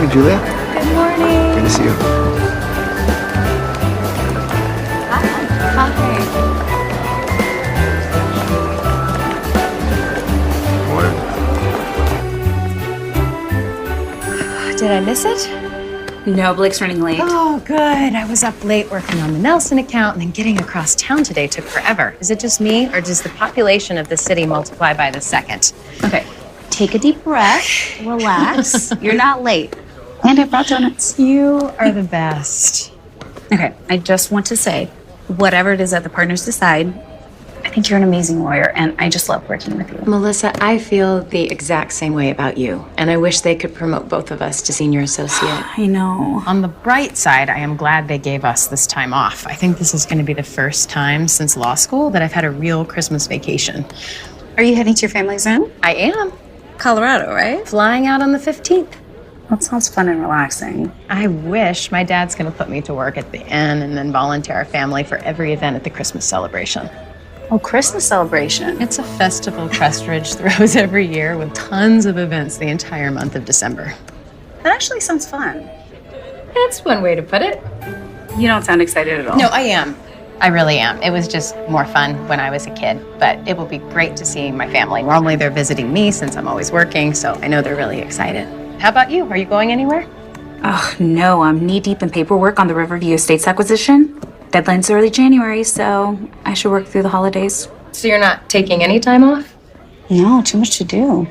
morning, Julia. Good morning. Good to see you. Hi. Morning. Did I miss it? No, Blake's running late. Oh, good. I was up late working on the Nelson account, and then getting across town today took forever. Is it just me, or does the population of the city multiply by the second? Okay, take a deep breath, relax. You're not late. And I brought donuts. You are the best. Okay, I just want to say, whatever it is that the partners decide, I think you're an amazing lawyer, and I just love working with you. Melissa, I feel the exact same way about you, and I wish they could promote both of us to senior associate. I know. On the bright side, I am glad they gave us this time off. I think this is going to be the first time since law school that I've had a real Christmas vacation. Are you heading to your family's then? I am. Colorado, right? Flying out on the 15th. That sounds fun and relaxing. I wish my dad's going to put me to work at the inn and then volunteer our family for every event at the Christmas celebration. Oh, Christmas celebration. It's a festival Crestridge throws every year with tons of events the entire month of December. That actually sounds fun. That's one way to put it. You don't sound excited at all. No, I am. I really am. It was just more fun when I was a kid, but it will be great to see my family. Normally they're visiting me since I'm always working, so I know they're really excited. How about you? Are you going anywhere? Oh, no, I'm knee-deep in paperwork on the Riverview Estates acquisition. Deadline's early January, so I should work through the holidays. So you're not taking any time off? No, too much to do.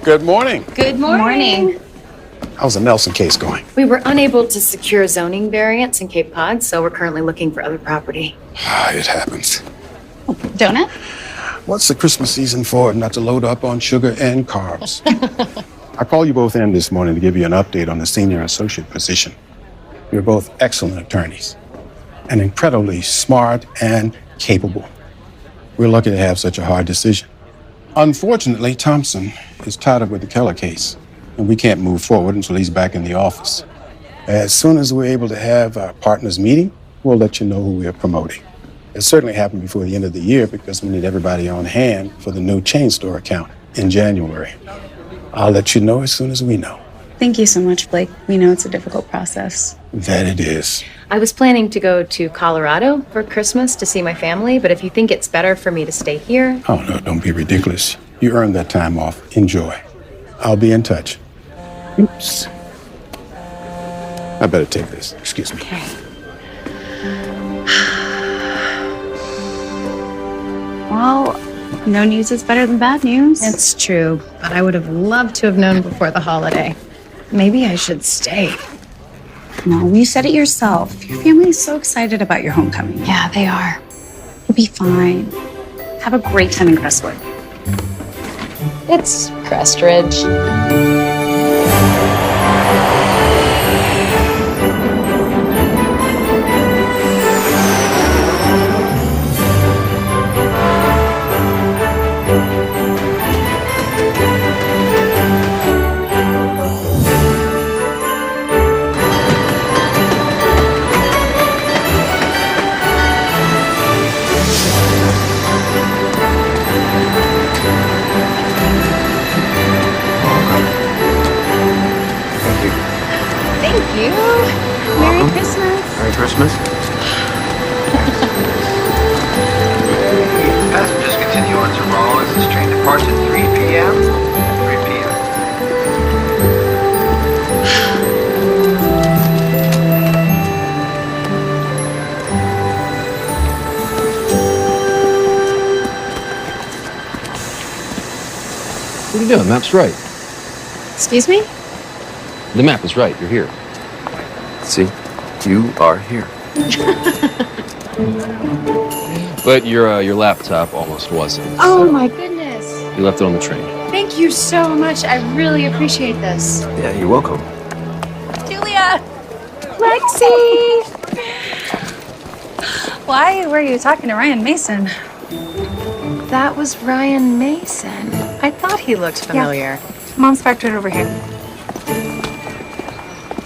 Good morning. Good morning. How's the Nelson case going? We were unable to secure zoning variants in Cape Cod, so we're currently looking for other property. It happens. Donut? What's the Christmas season for not to load up on sugar and carbs? I called you both in this morning to give you an update on the senior associate position. You're both excellent attorneys and incredibly smart and capable. We're lucky to have such a hard decision. Unfortunately, Thompson is tied up with the Keller case, and we can't move forward until he's back in the office. As soon as we're able to have our partners meeting, we'll let you know who we're promoting. It'll certainly happen before the end of the year because we need everybody on hand for the new chain store account in January. I'll let you know as soon as we know. Thank you so much, Blake. We know it's a difficult process. That it is. I was planning to go to Colorado for Christmas to see my family, but if you think it's better for me to stay here... Oh, no, don't be ridiculous. You earned that time off. Enjoy. I'll be in touch. Oops. I better take this. Excuse me. Okay. Well, no news is better than bad news. It's true, but I would have loved to have known before the holiday. Maybe I should stay. No, you said it yourself. Your family is so excited about your homecoming. Yeah, they are. You'll be fine. Have a great time in Crestwood. It's Crestridge. Thank you. Merry Christmas. Merry Christmas. Passengers continue on to Rollins. This train departs at 3 p.m. 3 p.m. What are you doing? Map's right. Excuse me? The map is right. You're here. See? You are here. But your laptop almost wasn't. Oh my goodness. You left it on the train. Thank you so much. I really appreciate this. Yeah, you're welcome. Julia! Lexi! Why were you talking to Ryan Mason? That was Ryan Mason. I thought he looked familiar. Mom's parked right over here.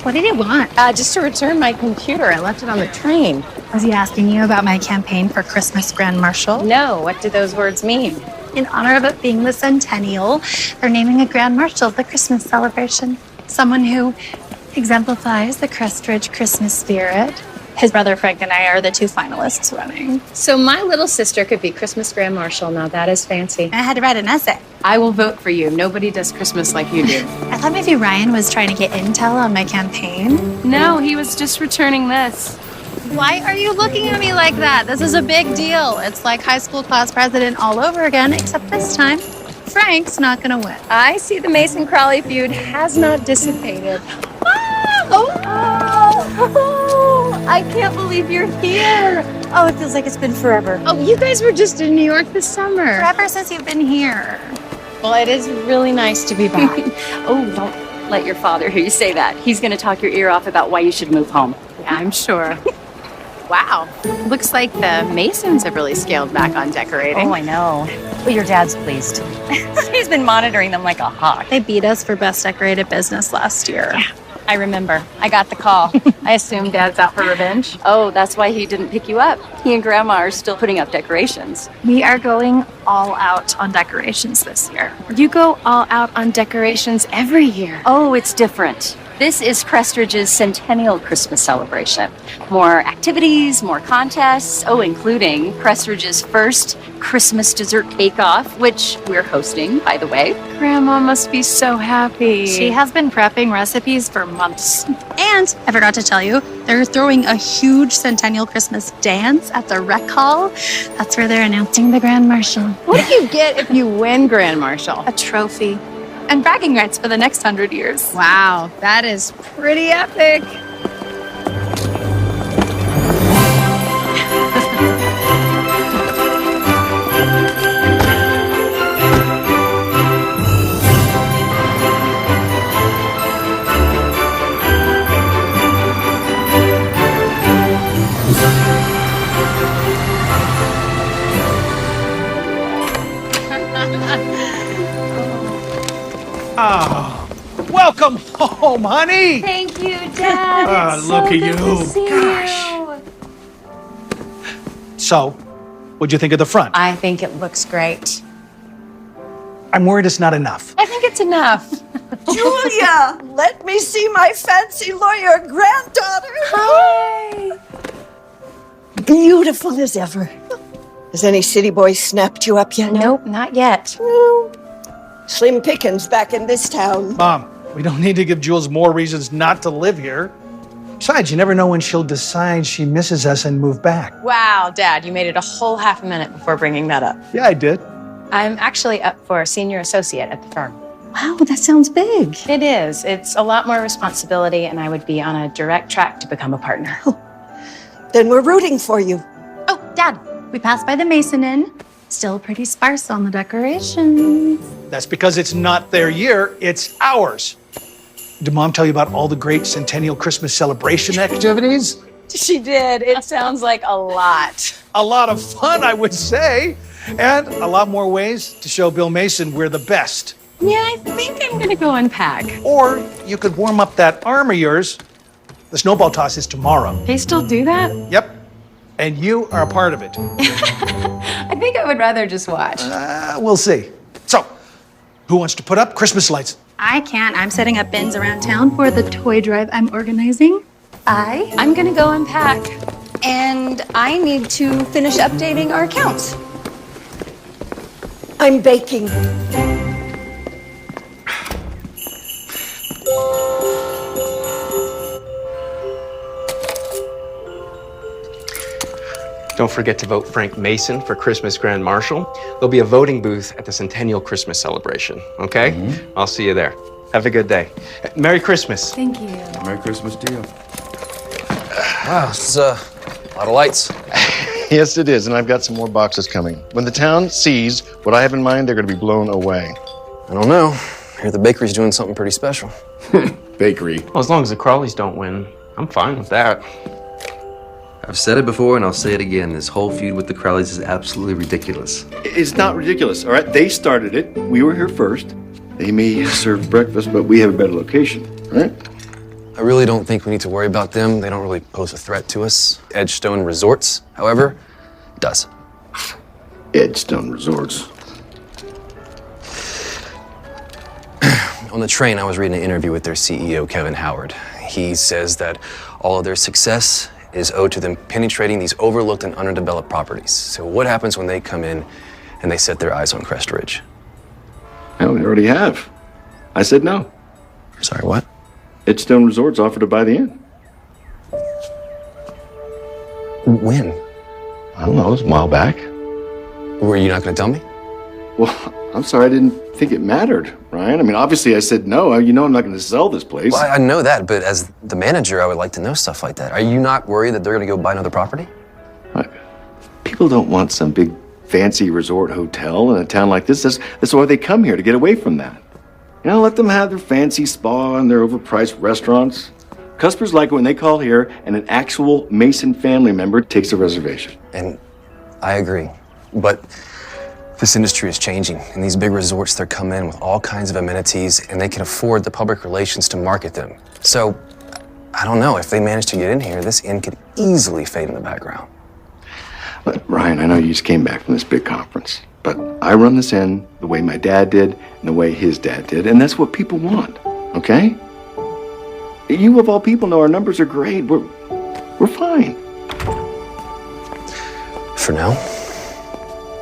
What did he want? Just to return my computer. I left it on the train. Was he asking you about my campaign for Christmas Grand Marshal? No, what do those words mean? In honor of it being the centennial, they're naming a Grand Marshal of the Christmas celebration. someone who exemplifies the Crestridge Christmas spirit. His brother Frank and I are the 2 finalists running. So my little sister could be Christmas Grand Marshal. Now that is fancy. I had to write an essay. I will vote for you. Nobody does Christmas like you do. I thought maybe Ryan was trying to get intel on my campaign. No, he was just returning this. Why are you looking at me like that? This is a big deal. It's like high school class president all over again, except this time, Frank's not gonna win. I see the Mason Crowley feud has not dissipated. I can't believe you're here. Oh, it feels like it's been forever. Oh, you guys were just in New York this summer. Forever since you've been here. Well, it is really nice to be back. Oh, don't let your father hear you say that. He's going to talk your ear off about why you should move home. Yeah, I'm sure. Wow. Looks like the Masons have really scaled back on decorating. Oh, I know. But your dad's pleased. He's been monitoring them like a hawk. They beat us for best decorated business last year. Yeah, I remember. I got the call. I assume Dad's out for revenge. Oh, that's why he didn't pick you up. He and Grandma are still putting up decorations. We are going all out on decorations this year. You go all out on decorations every year. Oh, it's different. This is Crestridge's centennial Christmas celebration. More activities, more contests, including Crestridge's first Christmas dessert cake-off, which we're hosting, by the way. Grandma must be so happy. She has been prepping recipes for months. And I forgot to tell you, they're throwing a huge centennial Christmas dance at the rec hall. That's where they're announcing the Grand Marshal. What do you get if you win Grand Marshal? A trophy. And bragging rights for the next 100 years. Wow, that is pretty epic. Oh, welcome home, honey. Thank you, Dad. Look at you. Gosh. So, what'd you think of the front? I think it looks great. I'm worried it's not enough. I think it's enough. Julia, let me see my fancy lawyer granddaughter. Hi. Beautiful as ever. Has any city boy snapped you up yet? Nope, not yet. No. Slim pickings back in this town. Mom, we don't need to give Jules more reasons not to live here. Besides, you never know when she'll decide she misses us and move back. Wow, Dad, you made it a whole half a minute before bringing that up. Yeah, I did. I'm actually up for senior associate at the firm. Wow, that sounds big. It is. It's a lot more responsibility, and I would be on a direct track to become a partner. Then we're rooting for you. Oh, Dad, we passed by the Mason Inn. Still pretty sparse on the decorations. That's because it's not their year, it's ours. Did Mom tell you about all the great centennial Christmas celebration activities? She did. It sounds like a lot. A lot of fun, I would say. And a lot more ways to show Bill Mason we're the best. Yeah, I think I'm going to go unpack. Or you could warm up that arm of yours. The snowball toss is tomorrow. They still do that? Yep. And you are a part of it. I think I would rather just watch. We'll see. So, who wants to put up Christmas lights? I can't. I'm setting up bins around town for the toy drive I'm organizing. I'm going to go unpack. And I need to finish updating our accounts. I'm baking. Don't forget to vote Frank Mason for Christmas Grand Marshal. There'll be a voting booth at the Centennial Christmas celebration, okay? Mm-hmm. I'll see you there. Have a good day. Merry Christmas. Thank you. Merry Christmas to you. Wow, this is a lot of lights. Yes, it is, and I've got some more boxes coming. When the town sees what I have in mind, they're going to be blown away. I don't know. I hear the bakery's doing something pretty special. Bakery. Well, as long as the Crawleys don't win, I'm fine with that. I've said it before and I'll say it again. This whole feud with the Crowleys is absolutely ridiculous. It's not ridiculous, all right? They started it. We were here first. They may serve breakfast, but we have a better location, all right? I really don't think we need to worry about them. They don't really pose a threat to us. Edgestone Resorts, however, does. Edgestone Resorts. On the train, I was reading an interview with their CEO, Kevin Howard. He says that all of their success is owed to them penetrating these overlooked and underdeveloped properties. So what happens when they come in and they set their eyes on Crest Ridge? Well, we already have. I said no. Sorry, what? Edgestone Resorts offered to buy the inn. When? I don't know, it was a while back. Were you not going to tell me? Well, I'm sorry, I didn't think it mattered, Ryan. I mean, obviously I said no. You know I'm not going to sell this place. Well, I know that, but as the manager, I would like to know stuff like that. Are you not worried that they're going to go buy another property? People don't want some big fancy resort hotel in a town like this. That's why they come here, to get away from that. You know, let them have their fancy spa and their overpriced restaurants. Customers like it when they call here and an actual Mason family member takes a reservation. And I agree, but this industry is changing, and these big resorts, they're coming in with all kinds of amenities, and they can afford the public relations to market them. So, I don't know, if they manage to get in here, this inn could easily fade in the background. But Ryan, I know you just came back from this big conference, but I run this inn the way my dad did and the way his dad did, and that's what people want, okay? You of all people know our numbers are great. We're fine. For now.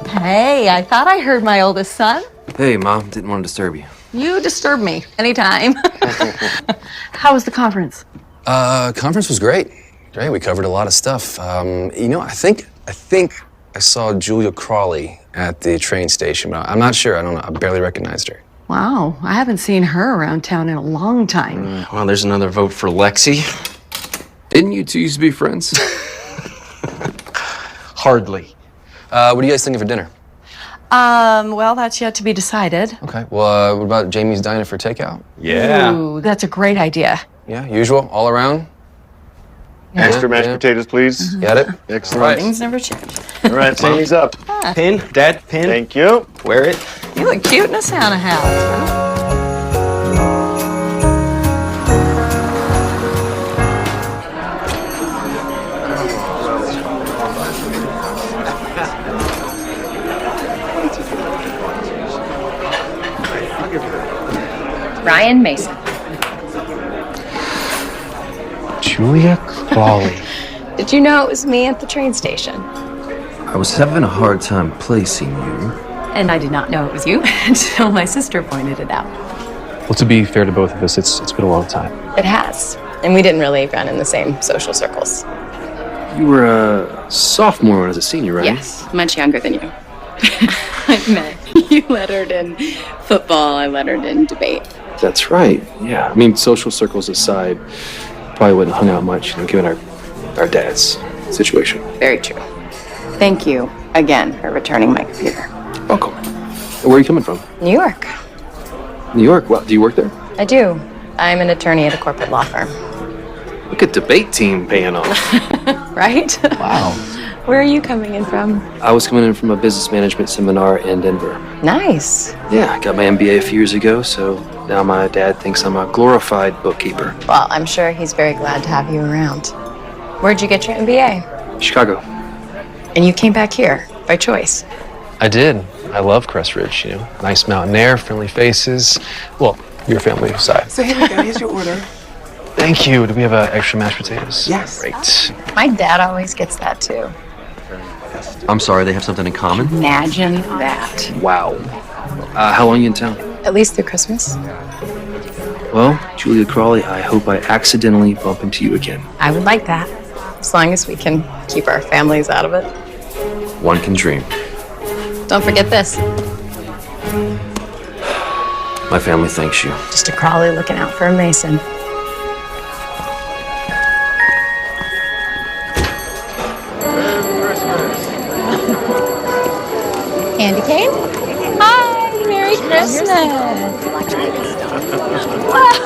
Hey, I thought I heard my oldest son. Hey, Mom, didn't want to disturb you. You disturb me anytime. How was the conference? Conference was great. Great, we covered a lot of stuff. You know, I think I saw Julia Crawley at the train station, but I'm not sure. I don't know. I barely recognized her. Wow, I haven't seen her around town in a long time. Well, there's another vote for Lexi. Didn't you two used to be friends? Hardly. What are you guys thinking for dinner? Well, that's yet to be decided. Okay, well, what about Jamie's Diner for takeout? Yeah. Ooh, that's a great idea. Yeah, usual, all around? Extra mashed potatoes, please. Got it? Excellent. Right. Things never change. All right, Sammy's up. Pin, Dad, pin. Thank you. Wear it. You look cute in a Santa hat. Ryan Mason. Julia Crawley. Did you know it was me at the train station? I was having a hard time placing you. And I did not know it was you until my sister pointed it out. Well, to be fair to both of us, it's been a long time. It has. And we didn't really run in the same social circles. You were a sophomore when I was a senior, right? Yes, much younger than you. I met. You lettered in football, I lettered in debate. That's right. Yeah. I mean, social circles aside, probably wouldn't have hung out much, given our dad's situation. Very true. Thank you again for returning my computer. Welcome. Where are you coming from? New York. New York? Well, do you work there? I do. I'm an attorney at a corporate law firm. Look at debate team paying off. Right? Wow. Where are you coming in from? I was coming in from a business management seminar in Denver. Nice. Yeah, I got my MBA a few years ago, so now my dad thinks I'm a glorified bookkeeper. Well, I'm sure he's very glad to have you around. Where'd you get your MBA? Chicago. And you came back here by choice. I did. I love Crest Ridge, Nice mountain air, friendly faces. Well, your family side. So here we go, here's your order. Thank you. Do we have extra mashed potatoes? Yes. Great. My dad always gets that too. I'm sorry, they have something in common? Imagine that. Wow. How long are you in town? At least through Christmas. Well, Julia Crawley, I hope I accidentally bump into you again. I would like that. As long as we can keep our families out of it. One can dream. Don't forget this. My family thanks you. Just a Crawley looking out for a Mason. Candy cane? Hi, Merry Christmas. Whoa.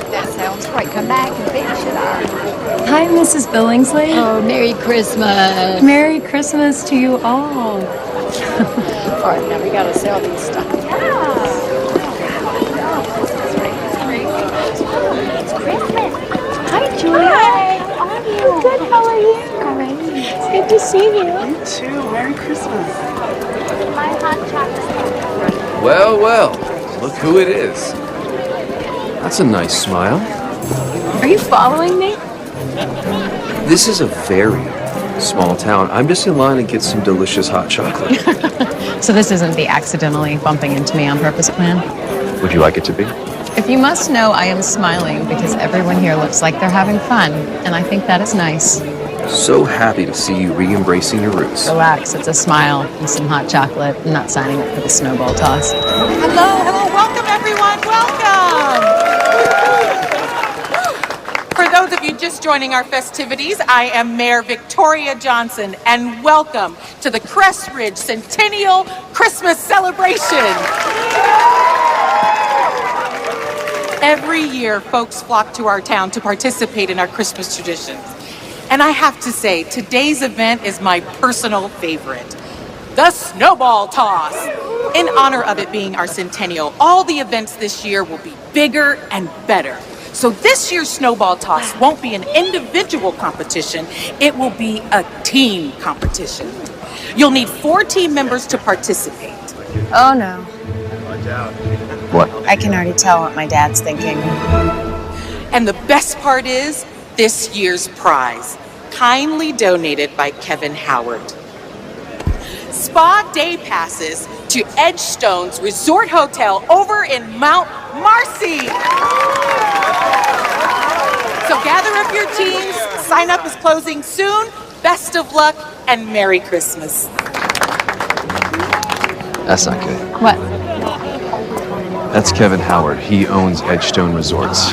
That sounds great. Come back and finish it up. Hi, Mrs. Billingsley. Oh, Merry Christmas. Merry Christmas to you all. All right, now we gotta sell these stuff. Hi, Julia. Hi. How are you? Good. How are you? Great. It's good to see you. You too. Merry Christmas. Well, well. look who it is. That's a nice smile. Are you following me? This is a very small town. I'm just in line to get some delicious hot chocolate. So this isn't the accidentally bumping into me on purpose plan? Would you like it to be? If you must know, I am smiling because everyone here looks like they're having fun, and I think that is nice. So happy to see you re-embracing your roots. Relax, it's a smile and some hot chocolate. I'm not signing up for the snowball toss. Hello, welcome everyone, welcome! For those of you just joining our festivities, I am Mayor Victoria Johnson, and welcome to the Crest Ridge Centennial Christmas Celebration. Every year, folks flock to our town to participate in our Christmas traditions. And I have to say, today's event is my personal favorite, the Snowball Toss. In honor of it being our centennial, all the events this year will be bigger and better. So this year's Snowball Toss won't be an individual competition, it will be a team competition. You'll need 4 team members to participate. Oh no. What? I can already tell what my dad's thinking. And the best part is, this year's prize, kindly donated by Kevin Howard. Spa day passes to Edgestone's Resort Hotel over in Mount Marcy. So gather up your teams, sign up is closing soon. Best of luck and Merry Christmas. That's not good. What? That's Kevin Howard. He owns Edgestone Resorts.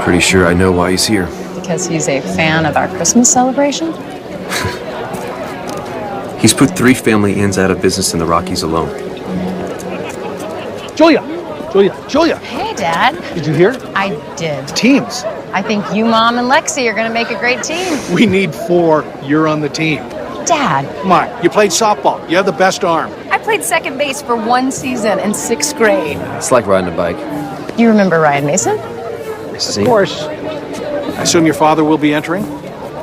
Pretty sure I know why he's here. Because he's a fan of our Christmas celebration? He's put 3 family inns out of business in the Rockies alone. Julia! Hey, Dad. Did you hear? I did. Teams. I think you, Mom, and Lexi are going to make a great team. We need 4. You're on the team. Dad. Come on, you played softball. You have the best arm. I played second base for 1 season in 6th grade. It's like riding a bike. You remember Ryan Mason? Of course. I assume your father will be entering?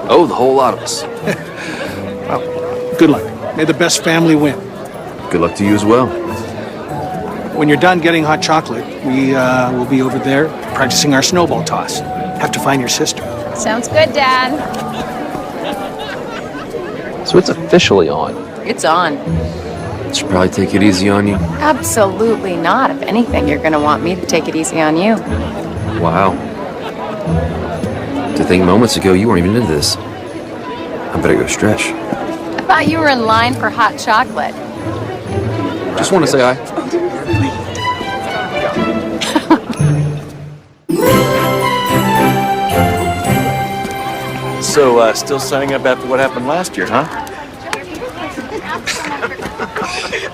Oh, the whole lot of us. Well, good luck. May the best family win. Good luck to you as well. When you're done getting hot chocolate, we will be over there practicing our snowball toss. Have to find your sister. Sounds good, Dad. So it's officially on. It's on. Should probably take it easy on you. Absolutely not. If anything, you're going to want me to take it easy on you. Wow. To think moments ago you weren't even into this. I better go stretch. I thought you were in line for hot chocolate. Just want to say hi. So, still signing up after what happened last year, huh?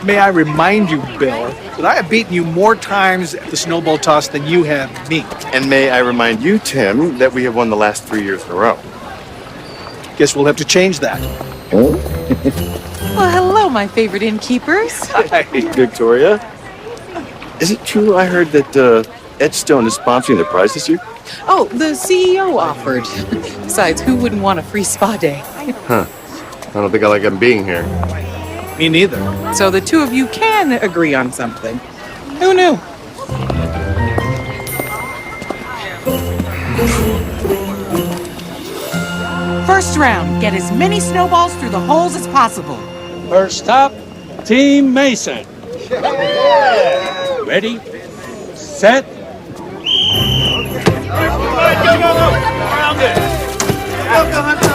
May I remind you, Bill, that I have beaten you more times at the snowball toss than you have me. And may I remind you, Tim, that we have won the last 3 years in a row. Guess we'll have to change that. Well, hello, my favorite innkeepers. Hi, Victoria. Is it true I heard that Edgestone is sponsoring the prize this year? Oh, the CEO offered. Besides, who wouldn't want a free spa day? Huh. I don't think I like him being here. Me neither. So the 2 of you can agree on something. Who knew? First round, get as many snowballs through the holes as possible. First up, Team Mason. Ready, set. Go. Around it. Go, Hunter.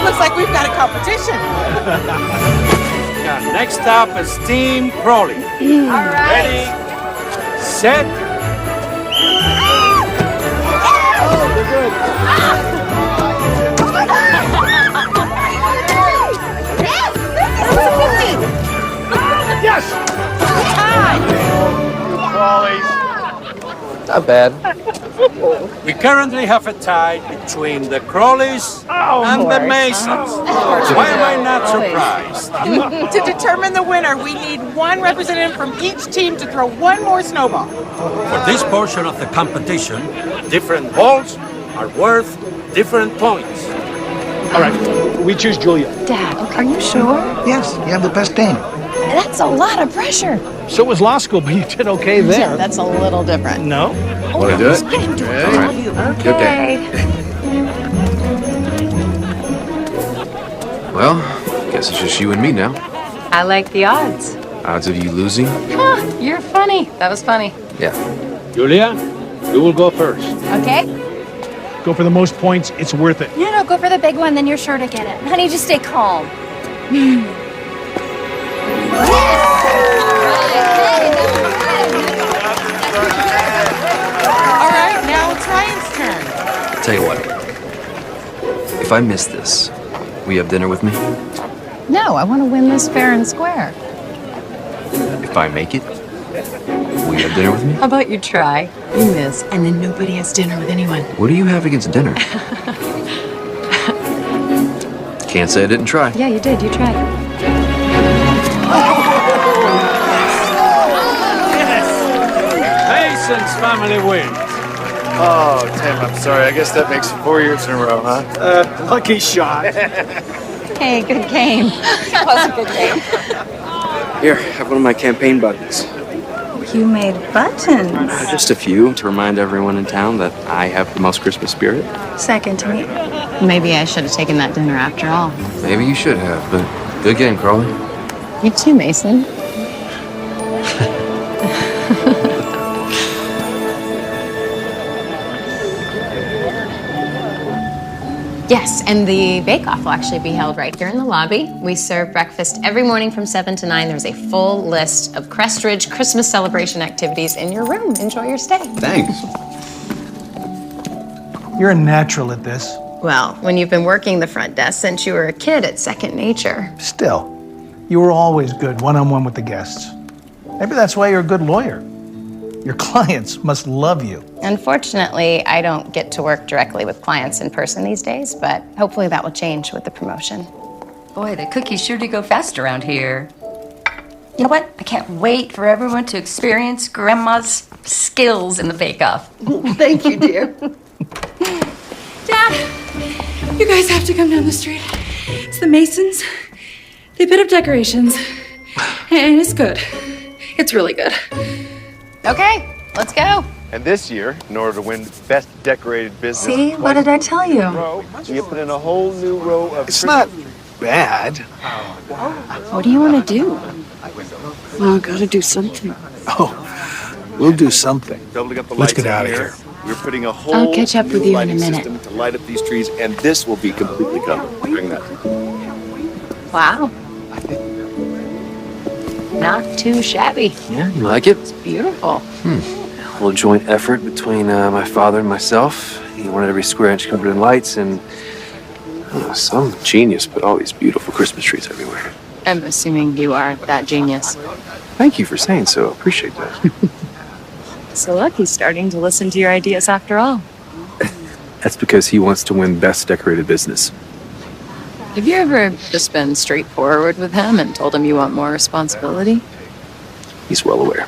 Looks like we've got a competition. Now, next up is Team Crowley. All right. Ready, set. Yes! Time! Not bad. We currently have a tie between the Crawleys and the Masons. Why am I not surprised? To determine the winner, we need one representative from each team to throw one more snowball. For this portion of the competition, different balls are worth different points. All right, we choose Julia. Dad, are you sure? Yes, you have the best team. That's a lot of pressure. So was law school, but you did okay there. Yeah, that's a little different. No? Want to do it? All right. Okay. Well, guess it's just you and me now. I like the odds. Odds of you losing? Huh, you're funny. That was funny. Yeah. Julia, you will go first. Okay. Go for the most points. It's worth it. No, go for the big one, then you're sure to get it. Honey, just stay calm. All right, now it's Ryan's turn. Tell you what. If I miss this, will you have dinner with me? No, I want to win this fair and square. If I make it, will you have dinner with me? How about you try, you miss, and then nobody has dinner with anyone. What do you have against dinner? Can't say I didn't try. Yeah, you did. You tried. Mason's family wins. Oh, Tim, I'm sorry. I guess that makes 4 years in a row, huh? Lucky shot. Hey, good game. It was a good game. Here, have one of my campaign buttons. You made buttons. Just a few to remind everyone in town that I have the most Christmas spirit. Second to me. Maybe I should have taken that dinner after all. Maybe you should have, but good game, Crawley. You too, Mason. Yes, and the bake-off will actually be held right here in the lobby. We serve breakfast every morning from 7 to 9. There's a full list of Crestridge Christmas celebration activities in your room. Enjoy your stay. Thanks. You're a natural at this. Well, when you've been working the front desk since you were a kid, it's second nature. Still, you were always good one-on-one with the guests. Maybe that's why you're a good lawyer. Your clients must love you. Unfortunately, I don't get to work directly with clients in person these days, but hopefully that will change with the promotion. Boy, the cookies sure do go fast around here. You know what? I can't wait for everyone to experience Grandma's skills in the bake-off. Thank you, dear. Dad, you guys have to come down the street. It's the Masons. They put up decorations, and it's good. It's really good. Okay, let's go. And this year, in order to win Best Decorated Business, See, what did I tell you? you put in a whole new row of. It's not bad. What do you want to do? Well, gotta do something. Oh, we'll do something. Doubling up the Let's lights get out of in here. We're putting a whole I'll catch up new with you in a lighting minute. system to light up these trees, and this will be completely covered. Bring that. Wow. Not too shabby. Yeah, you like it? Beautiful. A little joint effort between my father and myself. He wanted every square inch covered in lights, and I don't know, some genius put all these beautiful Christmas trees everywhere. I'm assuming you are that genius. Thank you for saying so. I appreciate that. So look, he's starting to listen to your ideas after all. That's because he wants to win Best Decorated Business. Have you ever just been straightforward with him and told him you want more responsibility? He's well aware.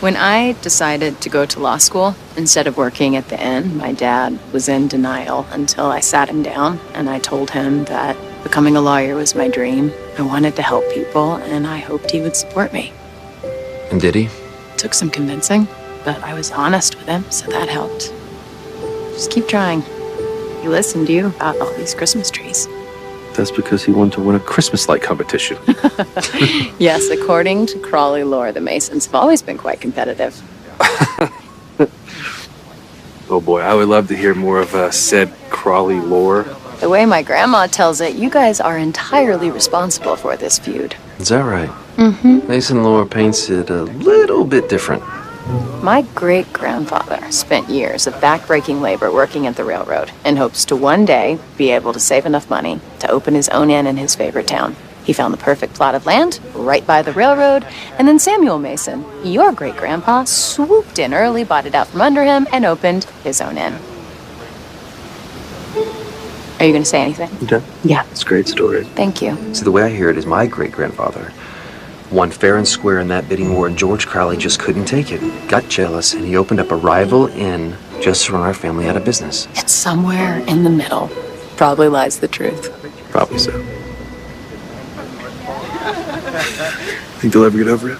When I decided to go to law school instead of working at the inn, my dad was in denial until I sat him down and I told him that becoming a lawyer was my dream. I wanted to help people and I hoped he would support me. And did he? It took some convincing, but I was honest with him, so that helped. Just keep trying. He listened to you about all these Christmas trees. That's because he wanted to win a Christmas light competition. Yes, according to Crawley lore, the Masons have always been quite competitive. Oh boy, I would love to hear more of said Crawley lore. The way my grandma tells it, you guys are entirely responsible for this feud. Is that right? Mm-hmm. Mason lore paints it a little bit different. My great-grandfather spent years of back-breaking labor working at the railroad in hopes to one day be able to save enough money to open his own inn in his favorite town. He found the perfect plot of land right by the railroad, and then Samuel Mason, your great-grandpa, swooped in early, bought it out from under him, and opened his own inn. Are you going to say anything? Okay. Yeah. It's a great story. Thank you. See, the way I hear it is my great-grandfather won fair and square in that bidding war, and George Crowley just couldn't take it. Got jealous, and he opened up a rival inn just to run our family out of business. And somewhere in the middle probably lies the truth. Probably so. Think they'll ever get over it?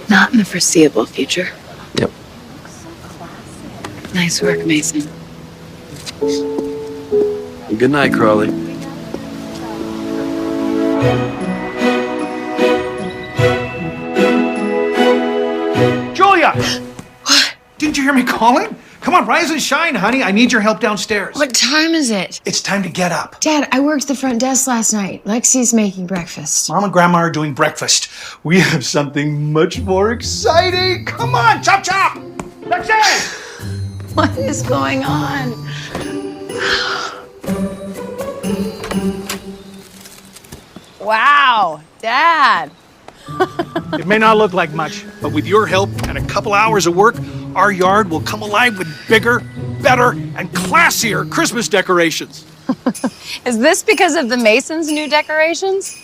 Not in the foreseeable future. Yep. Nice work, Mason. Good night, Crowley. Julia! What? Didn't you hear me calling? Come on, rise and shine, honey. I need your help downstairs. What time is it? It's time to get up. Dad, I worked the front desk last night. Lexi's making breakfast. Mom and Grandma are doing breakfast. We have something much more exciting. Come on, chop chop! Lexi! What is going on? Wow, Dad. It may not look like much, but with your help and a couple hours of work, our yard will come alive with bigger, better, and classier Christmas decorations. Is this because of the Masons' new decorations?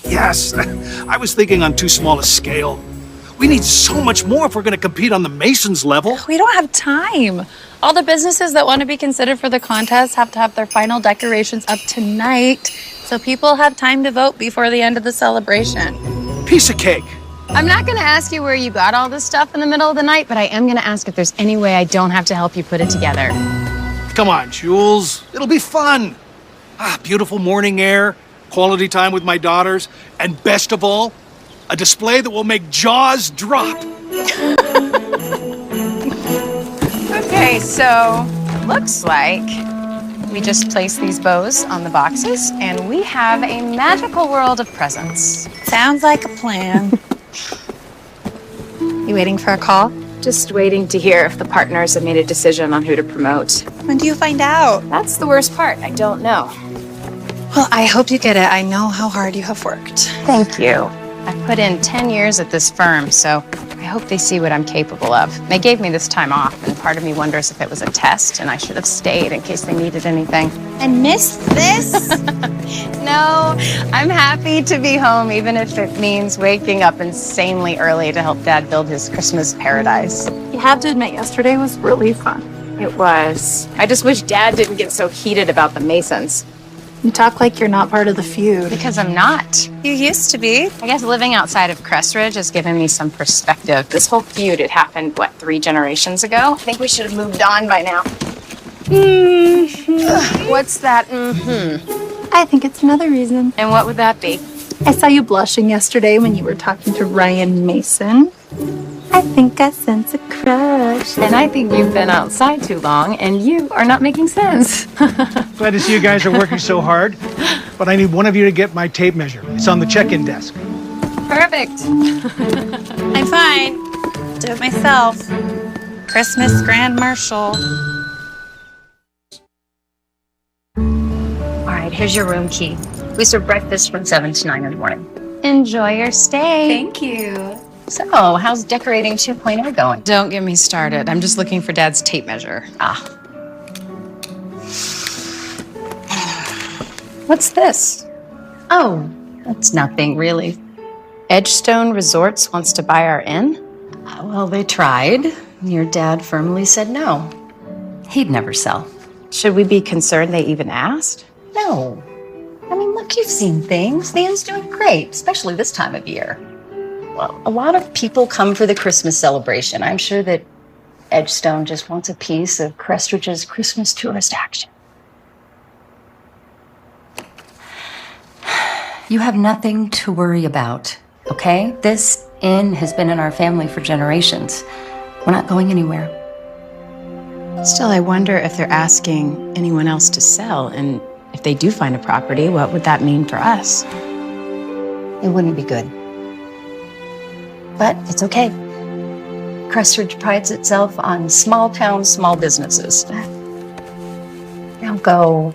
Yes, I was thinking on too small a scale. We need so much more if we're going to compete on the Masons level. We don't have time. All the businesses that want to be considered for the contest have to have their final decorations up tonight, so people have time to vote before the end of the celebration. Piece of cake. I'm not going to ask you where you got all this stuff in the middle of the night, but I am going to ask if there's any way I don't have to help you put it together. Come on, Jules. It'll be fun. Beautiful morning air, quality time with my daughters, and best of all, a display that will make jaws drop. Okay, so looks like we just place these bows on the boxes, and we have a magical world of presents. Sounds like a plan. You waiting for a call? Just waiting to hear if the partners have made a decision on who to promote. When do you find out? That's the worst part. I don't know. Well, I hope you get it. I know how hard you have worked. Thank you. I've put in 10 years at this firm, so I hope they see what I'm capable of. They gave me this time off, and part of me wonders if it was a test and I should have stayed in case they needed anything. And missed this? No, I'm happy to be home, even if it means waking up insanely early to help Dad build his Christmas paradise. You have to admit, yesterday was really fun. It was. I just wish Dad didn't get so heated about the Masons. You talk like you're not part of the feud. Because I'm not. You used to be. I guess living outside of Crestridge has given me some perspective. This whole feud, it happened, 3 generations ago? I think we should have moved on by now. What's that I think it's another reason. And what would that be? I saw you blushing yesterday when you were talking to Ryan Mason. I think I sense a crush. And I think you've been outside too long and you are not making sense. Glad to see you guys are working so hard, but I need one of you to get my tape measure. It's on the check-in desk. Perfect. I'm fine. Do it myself. Christmas Grand Marshal. All right, here's your room key. We serve breakfast from 7 to 9 in the morning. Enjoy your stay. Thank you. So, how's decorating 2.0 going? Don't get me started. I'm just looking for Dad's tape measure. What's this? Oh, that's nothing, really. Edgestone Resorts wants to buy our inn? Well, they tried. Your dad firmly said no. He'd never sell. Should we be concerned they even asked? No. I mean, look, you've seen things. The inn's doing great, especially this time of year. Well, a lot of people come for the Christmas celebration. I'm sure that Edgestone just wants a piece of Crestridge's Christmas tourist action. You have nothing to worry about, okay? This inn has been in our family for generations. We're not going anywhere. Still, I wonder if they're asking anyone else to sell, and if they do find a property, what would that mean for us? It wouldn't be good. But it's okay. Crestridge prides itself on small town, small businesses. They'll go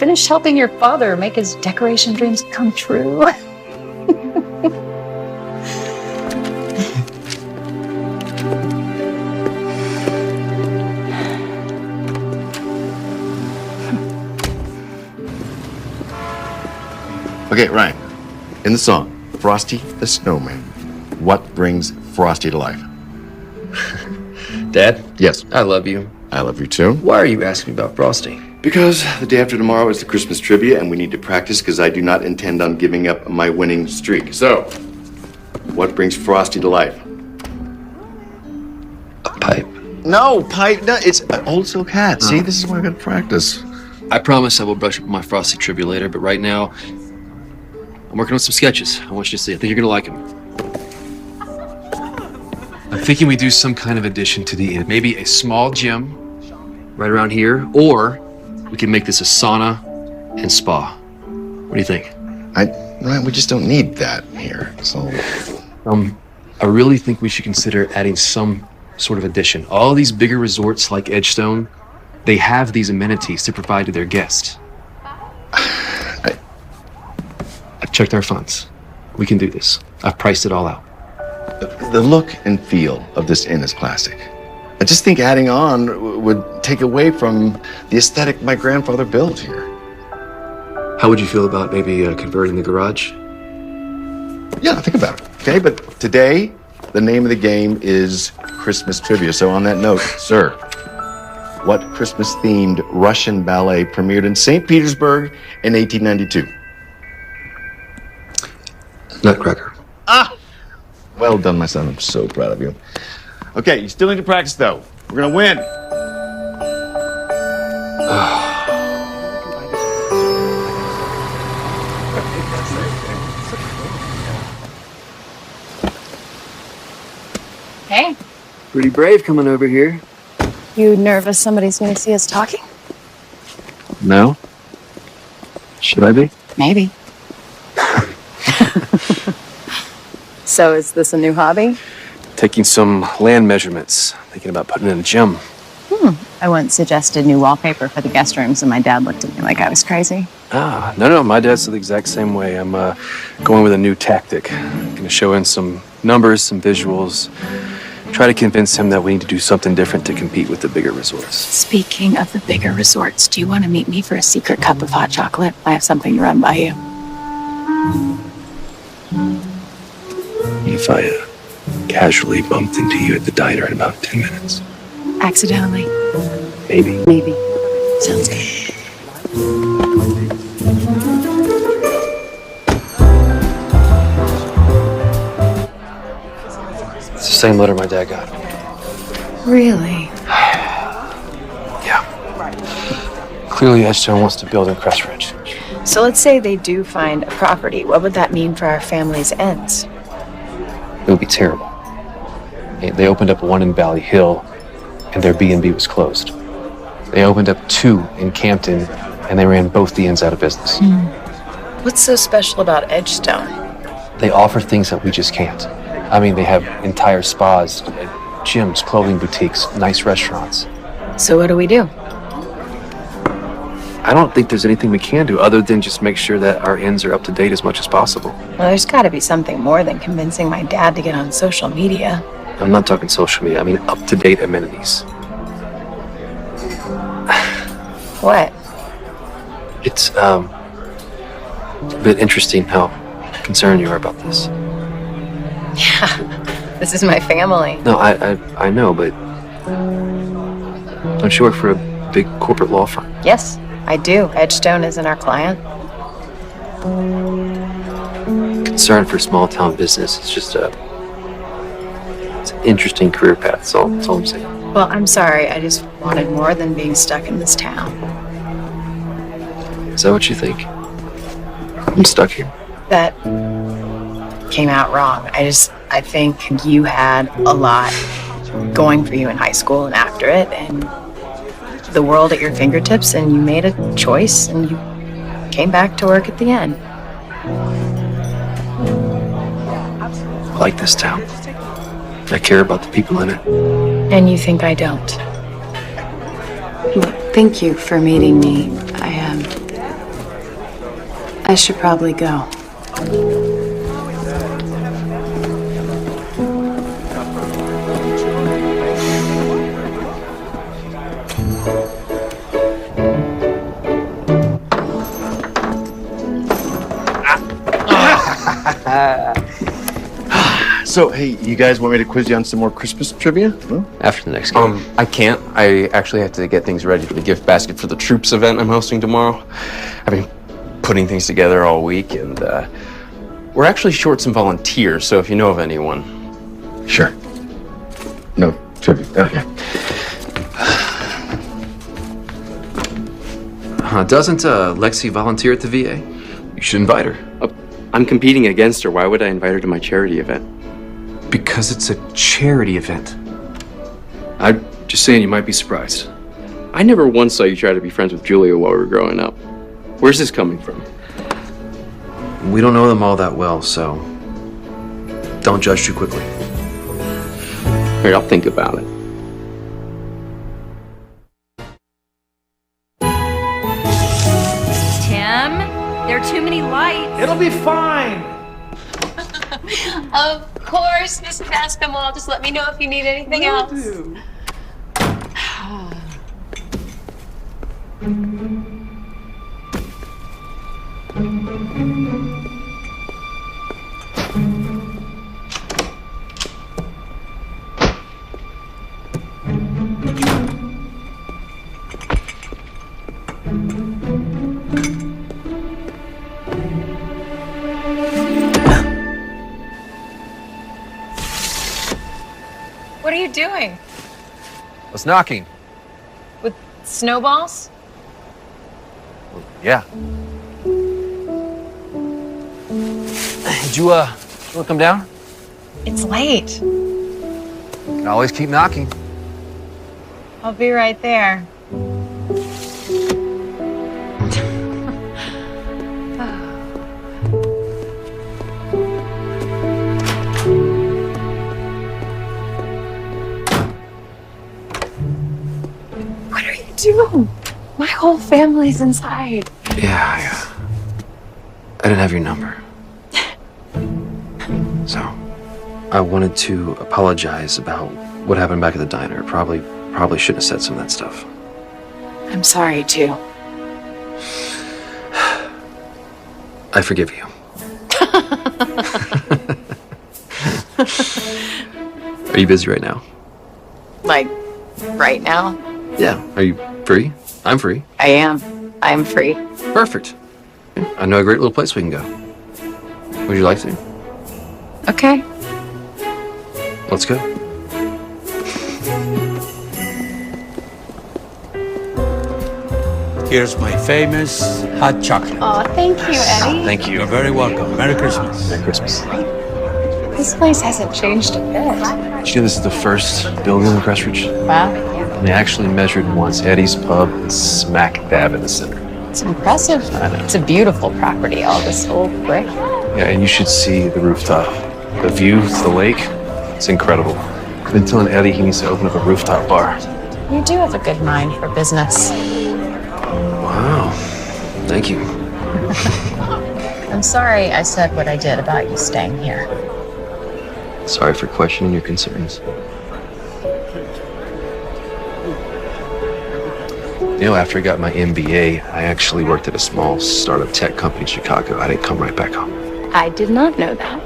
finished helping your father make his decoration dreams come true. Okay, Ryan. In the song, Frosty the Snowman, what brings Frosty to life? Dad? Yes. I love you. I love you too. Why are you asking me about Frosty? Because the day after tomorrow is the Christmas trivia and we need to practice because I do not intend on giving up my winning streak. So, what brings Frosty to life? A pipe. No, pipe. No, it's an old silk hat. See, this is why I gotta practice. I promise I will brush up on my Frosty trivia later, but right now, I'm working on some sketches. I want you to see. I think you're gonna like them. I'm thinking we do some kind of addition to the inn. Maybe a small gym right around here, or we can make this a sauna and spa. What do you think? Ryan, we just don't need that here. So, I really think we should consider adding some sort of addition. All these bigger resorts like Edgestone, they have these amenities to provide to their guests. I've checked our funds. We can do this. I've priced it all out. the look and feel of this inn is classic. I just think adding on would take away from the aesthetic my grandfather built here. How would you feel about maybe converting the garage? Yeah, think about it. Okay, but today, the name of the game is Christmas trivia. So on that note, sir, what Christmas-themed Russian ballet premiered in St. Petersburg in 1892? Nutcracker. Ah! Well done, my son. I'm so proud of you. Okay, you still need to practice, though. We're gonna win. Hey. Pretty brave coming over here. You nervous somebody's gonna see us talking? No? Should I be? Maybe. So is this a new hobby? Taking some land measurements. Thinking about putting in a gym. I once suggested new wallpaper for the guest rooms, and my dad looked at me like I was crazy. No, my dad's the exact same way. I'm going with a new tactic. I'm gonna show in some numbers, some visuals. Try to convince him that we need to do something different to compete with the bigger resorts. Speaking of the bigger resorts, do you want to meet me for a secret cup of hot chocolate? I have something to run by you. If I casually bumped into you at the diner in about 10 minutes. Accidentally. Maybe. Maybe. Sounds good. It's the same letter my dad got. Really? Yeah. Clearly, Edgestone wants to build in Crest Ridge. So let's say they do find a property. What would that mean for our family's ends? It would be terrible. They opened up one in Valley Hill, and their B&B was closed. They opened up two in Campton, and they ran both the inns out of business. What's so special about Edgestone? They offer things that we just can't. I mean, they have entire spas, gyms, clothing boutiques, nice restaurants. So what do we do? I don't think there's anything we can do other than just make sure that our inns are up to date as much as possible. Well, there's got to be something more than convincing my dad to get on social media. I'm not talking social media, I mean up-to-date amenities. What? It's a bit interesting how concerned you are about this. Yeah, this is my family. No, I know, but don't you work for a big corporate law firm? Yes, I do. Edgestone isn't our client. Concern for small town business. It's just it's an interesting career path. That's all I'm saying. Well, I'm sorry. I just wanted more than being stuck in this town. Is that what you think? I'm stuck here. That came out wrong. I think you had a lot going for you in high school and after it, and the world at your fingertips, and you made a choice, and you came back to work at the end. I like this town. I care about the people in it. And you think I don't? Look, thank you for meeting me. I should probably go. So, hey, you guys want me to quiz you on some more Christmas trivia? Well, After the next game. I can't. I actually have to get things ready for the gift basket for the troops event I'm hosting tomorrow. I've been putting things together all week, and we're actually short some volunteers, so if you know of anyone. Sure. No trivia. Okay. Doesn't Lexi volunteer at the VA? You should invite her. I'm competing against her. Why would I invite her to my charity event? Because it's a charity event. I'm just saying you might be surprised. I never once saw you try to be friends with Julia while we were growing up. Where's this coming from? We don't know them all that well, so don't judge too quickly. Here, I'll think about it. Tim, there are too many lights. It'll be fine. Of course, Mrs. Aspinwall. Just let me know if you need anything else. What are you doing? I was knocking. With snowballs? Yeah. Did you want to come down? It's late. Can always keep knocking. I'll be right there. What are you doing? My whole family's inside. Yeah, I didn't have your number. So, I wanted to apologize about what happened back at the diner. Probably shouldn't have said some of that stuff. I'm sorry, too. I forgive you. Are you busy right now? Like, right now? Yeah. Are you free? I'm free. I am. I'm free. Perfect. I know a great little place we can go. Would you like to? Okay. Let's go. Here's my famous hot chocolate. Oh, thank you, Eddie. Thank you. You're very welcome. Merry Christmas. Merry Christmas. This place hasn't changed a bit. Did you know this is the first building in Crestridge? Wow. And they actually measured once Eddie's Pub is smack dab in the center. It's impressive. I know. It's a beautiful property, all this old brick. Yeah, and you should see the rooftop. The view to the lake, it's incredible. I've been telling Eddie he needs to open up a rooftop bar. You do have a good mind for business. Wow. Thank you. I'm sorry I said what I did about you staying here. Sorry for questioning your concerns. You know, after I got my MBA, I actually worked at a small startup tech company in Chicago. I didn't come right back home. I did not know that.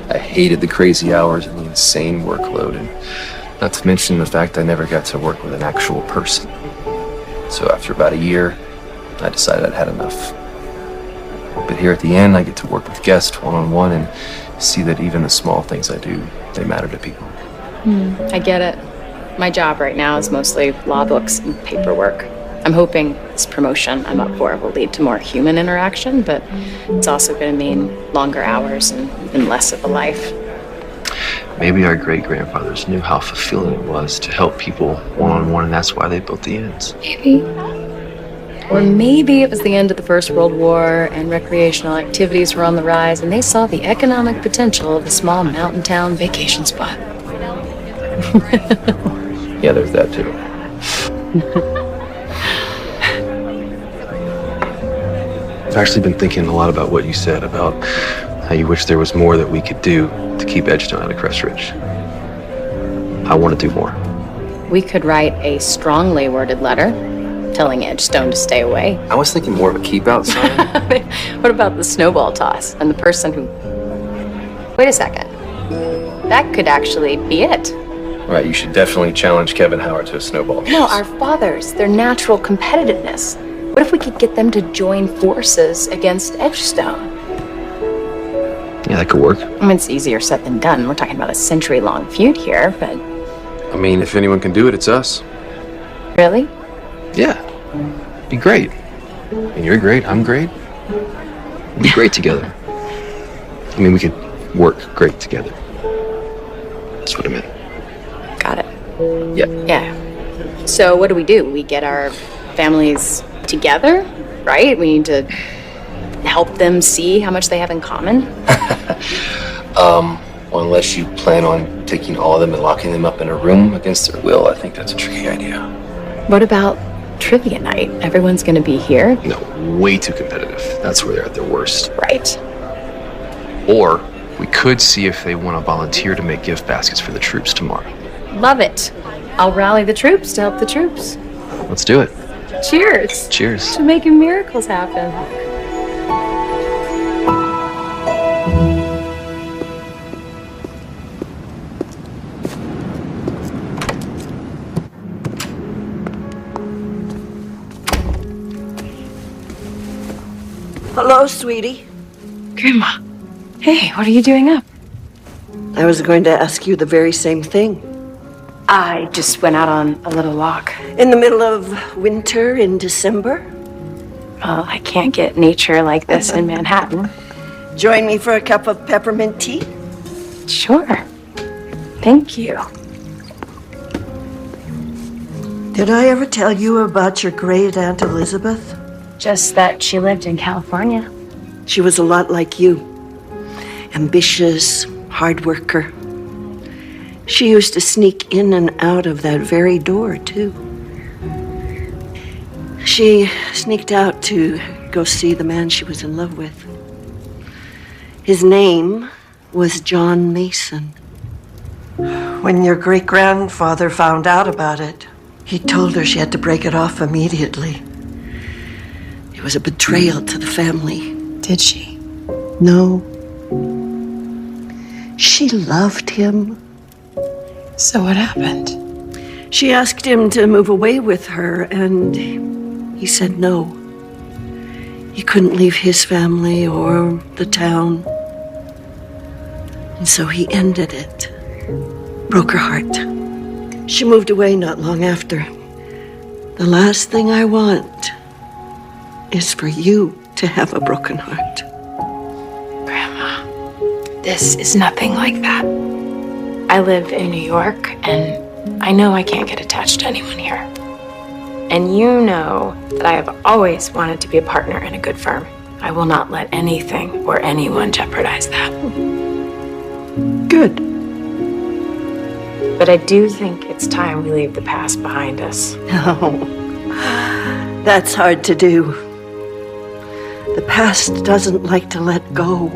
I hated the crazy hours and the insane workload, and not to mention the fact I never got to work with an actual person. So after about a year, I decided I'd had enough. But here at the end, I get to work with guests one-on-one and see that even the small things I do, they matter to people. I get it. My job right now is mostly law books and paperwork. I'm hoping this promotion I'm up for will lead to more human interaction, but it's also going to mean longer hours and even less of a life. Maybe our great-grandfathers knew how fulfilling it was to help people one-on-one, and that's why they built the inns. Maybe. Or maybe it was the end of the First World War and recreational activities were on the rise and they saw the economic potential of a small mountain town vacation spot. Yeah, there's that too. I've actually been thinking a lot about what you said about how you wish there was more that we could do to keep Edgestone out of Crest Ridge. I want to do more. We could write a strongly worded letter telling Edgestone to stay away. I was thinking more of a keep out sign. What about the snowball toss and the person who... Wait a second. That could actually be it. Right, you should definitely challenge Kevin Howard to a snowball. No, our fathers, their natural competitiveness. What if we could get them to join forces against Edgestone? Yeah, that could work. I mean, it's easier said than done. We're talking about a century-long feud here, but... I mean, if anyone can do it, it's us. Really? Yeah, be great. And you're great, I'm great. We'd be great together. I mean, we could work great together. That's what I meant. Got it. Yeah. Yeah. So what do? We get our families together, right? We need to help them see how much they have in common. Well, unless you plan on taking all of them and locking them up in a room against their will, I think that's a tricky idea. What about trivia night? Everyone's going to be here. No, way too competitive. That's where they're at their worst. Right. Or we could see if they want to volunteer to make gift baskets for the troops tomorrow. Love it. I'll rally the troops to help the troops. Let's do it. Cheers. Cheers. To making miracles happen. Hello, sweetie. Grandma. Hey, what are you doing up? I was going to ask you the very same thing. I just went out on a little walk. In the middle of winter in December? Well, I can't get nature like this in Manhattan. Join me for a cup of peppermint tea? Sure. Thank you. Did I ever tell you about your great Aunt Elizabeth? Just that she lived in California. She was a lot like you. Ambitious, hard worker. She used to sneak in and out of that very door, too. She sneaked out to go see the man she was in love with. His name was John Mason. When your great-grandfather found out about it, he told her she had to break it off immediately. It was a betrayal to the family. Did she? No. She loved him. So what happened? She asked him to move away with her, and he said no. He couldn't leave his family or the town. And so he ended it. Broke her heart. She moved away not long after. The last thing I want is for you to have a broken heart. Grandma, this is nothing like that. I live in New York, and I know I can't get attached to anyone here. And you know that I have always wanted to be a partner in a good firm. I will not let anything or anyone jeopardize that. Good. But I do think it's time we leave the past behind us. No, that's hard to do. The past doesn't like to let go.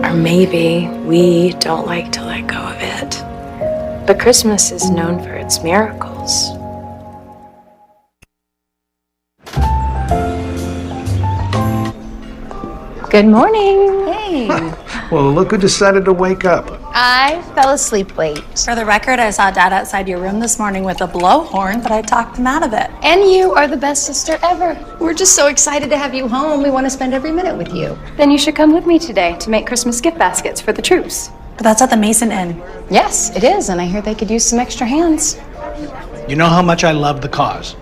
Or maybe we don't like to let go of it. But Christmas is known for its miracles. Good morning. Hey. Well, look who decided to wake up. I fell asleep late. For the record, I saw Dad outside your room this morning with a blowhorn, but I talked him out of it. And you are the best sister ever. We're just so excited to have you home. We want to spend every minute with you. Then you should come with me today to make Christmas gift baskets for the troops. But that's at the Mason Inn. Yes, it is, and I hear they could use some extra hands. You know how much I love the cause.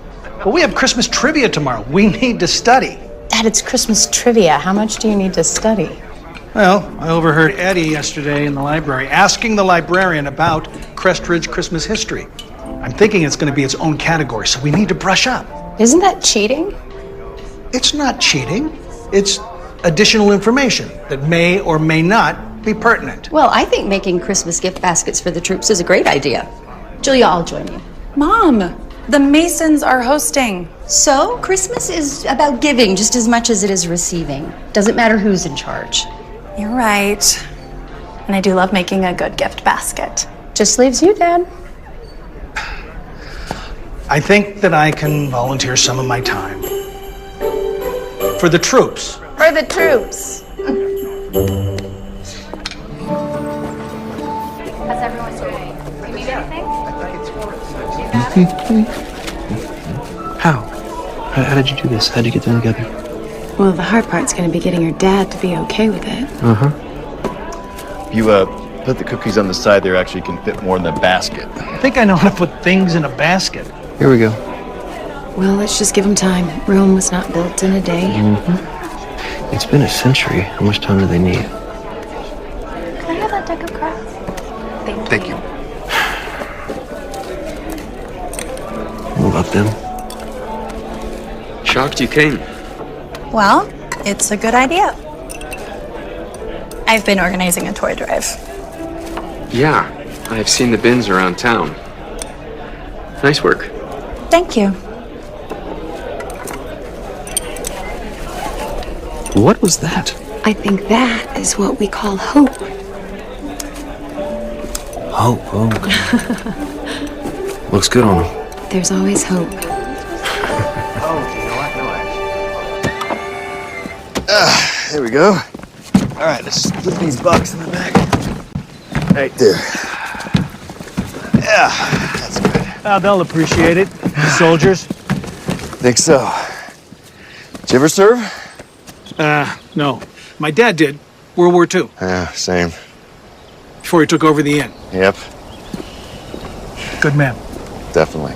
But we have Christmas trivia tomorrow. We need to study. Dad, it's Christmas trivia. How much do you need to study? Well, I overheard Eddie yesterday in the library asking the librarian about Crest Ridge Christmas history. I'm thinking it's going to be its own category, so we need to brush up. Isn't that cheating? It's not cheating. It's additional information that may or may not be pertinent. Well, I think making Christmas gift baskets for the troops is a great idea. Julia, I'll join you. Mom, The Masons are hosting. So, Christmas is about giving just as much as it is receiving. Doesn't matter who's in charge. You're right. And I do love making a good gift basket. Just leaves you, Dad. I think that I can volunteer some of my time for the troops. For the troops. How's everyone doing? You need anything? How did you do this? How'd you get them together? Well, the hard part's gonna be getting your dad to be okay with it. You, put the cookies on the side there, actually can fit more in the basket. I think I know how to put things in a basket. Here we go. Well, let's just give him time. Rome was not built in a day. It's been a century. How much time do they need? Can I have that deck of cards? Thank you. What about them? Shocked you came. Well, it's a good idea. I've been organizing a toy drive. Yeah, I've seen the bins around town. Nice work. Thank you. What was that? I think that is what we call hope. Oh, looks good on them. There's always hope. There we go. All right, let's put these bucks in the back. Right there. Yeah, that's good. They'll appreciate it. Soldiers. Think so. Did you ever serve? No. My dad did. World War II. Yeah, same. Before he took over the inn. Yep, Good man. definitely.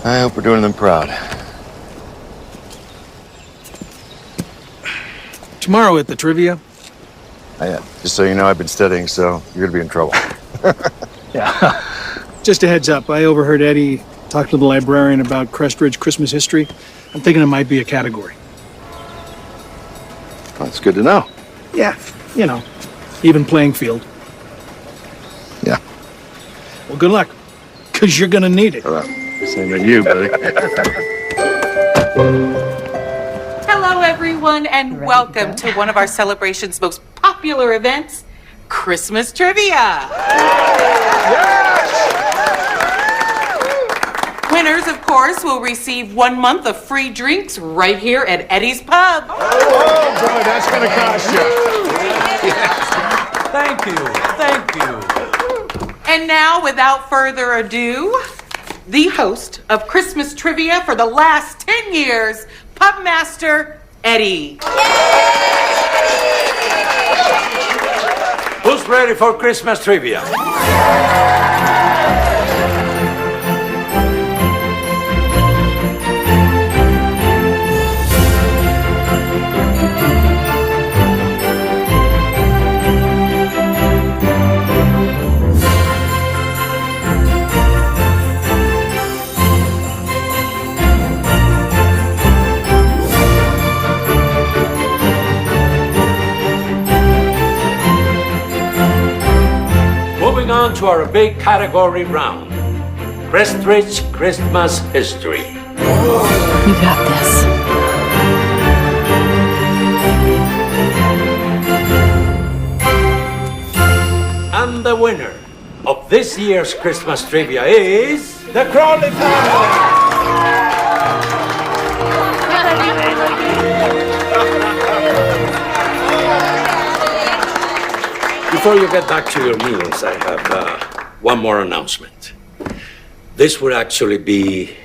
I hope we're doing them proud. Tomorrow at the trivia. Just so you know, I've been studying, so you're gonna be in trouble. Yeah. Just a heads up, I overheard Eddie talk to the librarian about Crestridge Christmas history. I'm thinking it might be a category. Well, that's good to know. Yeah, you know, even playing field. Yeah. Well, good luck, because you're gonna need it. Same to you, buddy. Hello, everyone, and welcome to one of our celebration's most popular events, Christmas Trivia. Winners, of course, will receive 1 month of free drinks right here at Eddie's Pub. Oh, boy, that's going to cost you. Thank you. And now, without further ado, the host of Christmas Trivia for the last 10 years, Pubmaster Eddie. Who's ready for Christmas Trivia? Moving on to our big category round. Crestridge Christmas History. You got this. And the winner of this year's Christmas Trivia is the Crawley family. Before you get back to your meals, I have one more announcement. This would actually be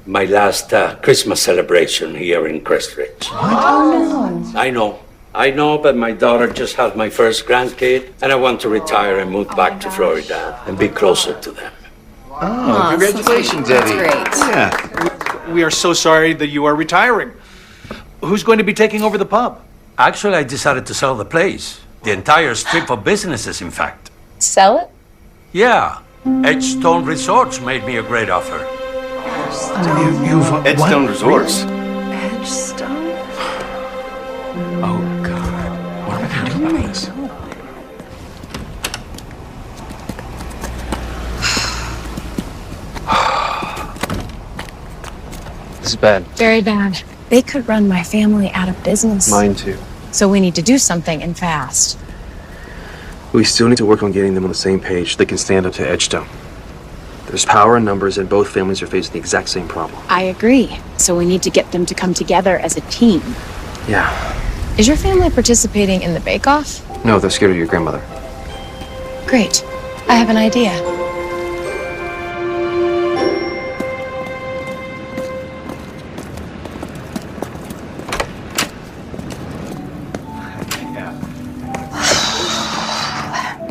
my last Christmas celebration here in Crestridge. I know, but my daughter just had my first grandkid, and I want to retire and move back to Florida and be closer to them. Oh, congratulations, That's Eddie. great. Yeah. We are so sorry that you are retiring. Who's going to be taking over the pub? Actually, I decided to sell the place. The entire strip of businesses, in fact. Sell it? Yeah. Edgestone Resorts made me a great offer. Edgestone Resorts. Edgestone? Oh, God. What am I going to do about this? This is bad. Very bad. They could run my family out of business. Mine too. So we need to do something and fast. We still need to work on getting them on the same page so they can stand up to Edgestone. There's power in numbers, and both families are facing the exact same problem. I agree. So we need to get them to come together as a team. Yeah. Is your family participating in the bake-off? No, they're scared of your grandmother. Great. I have an idea.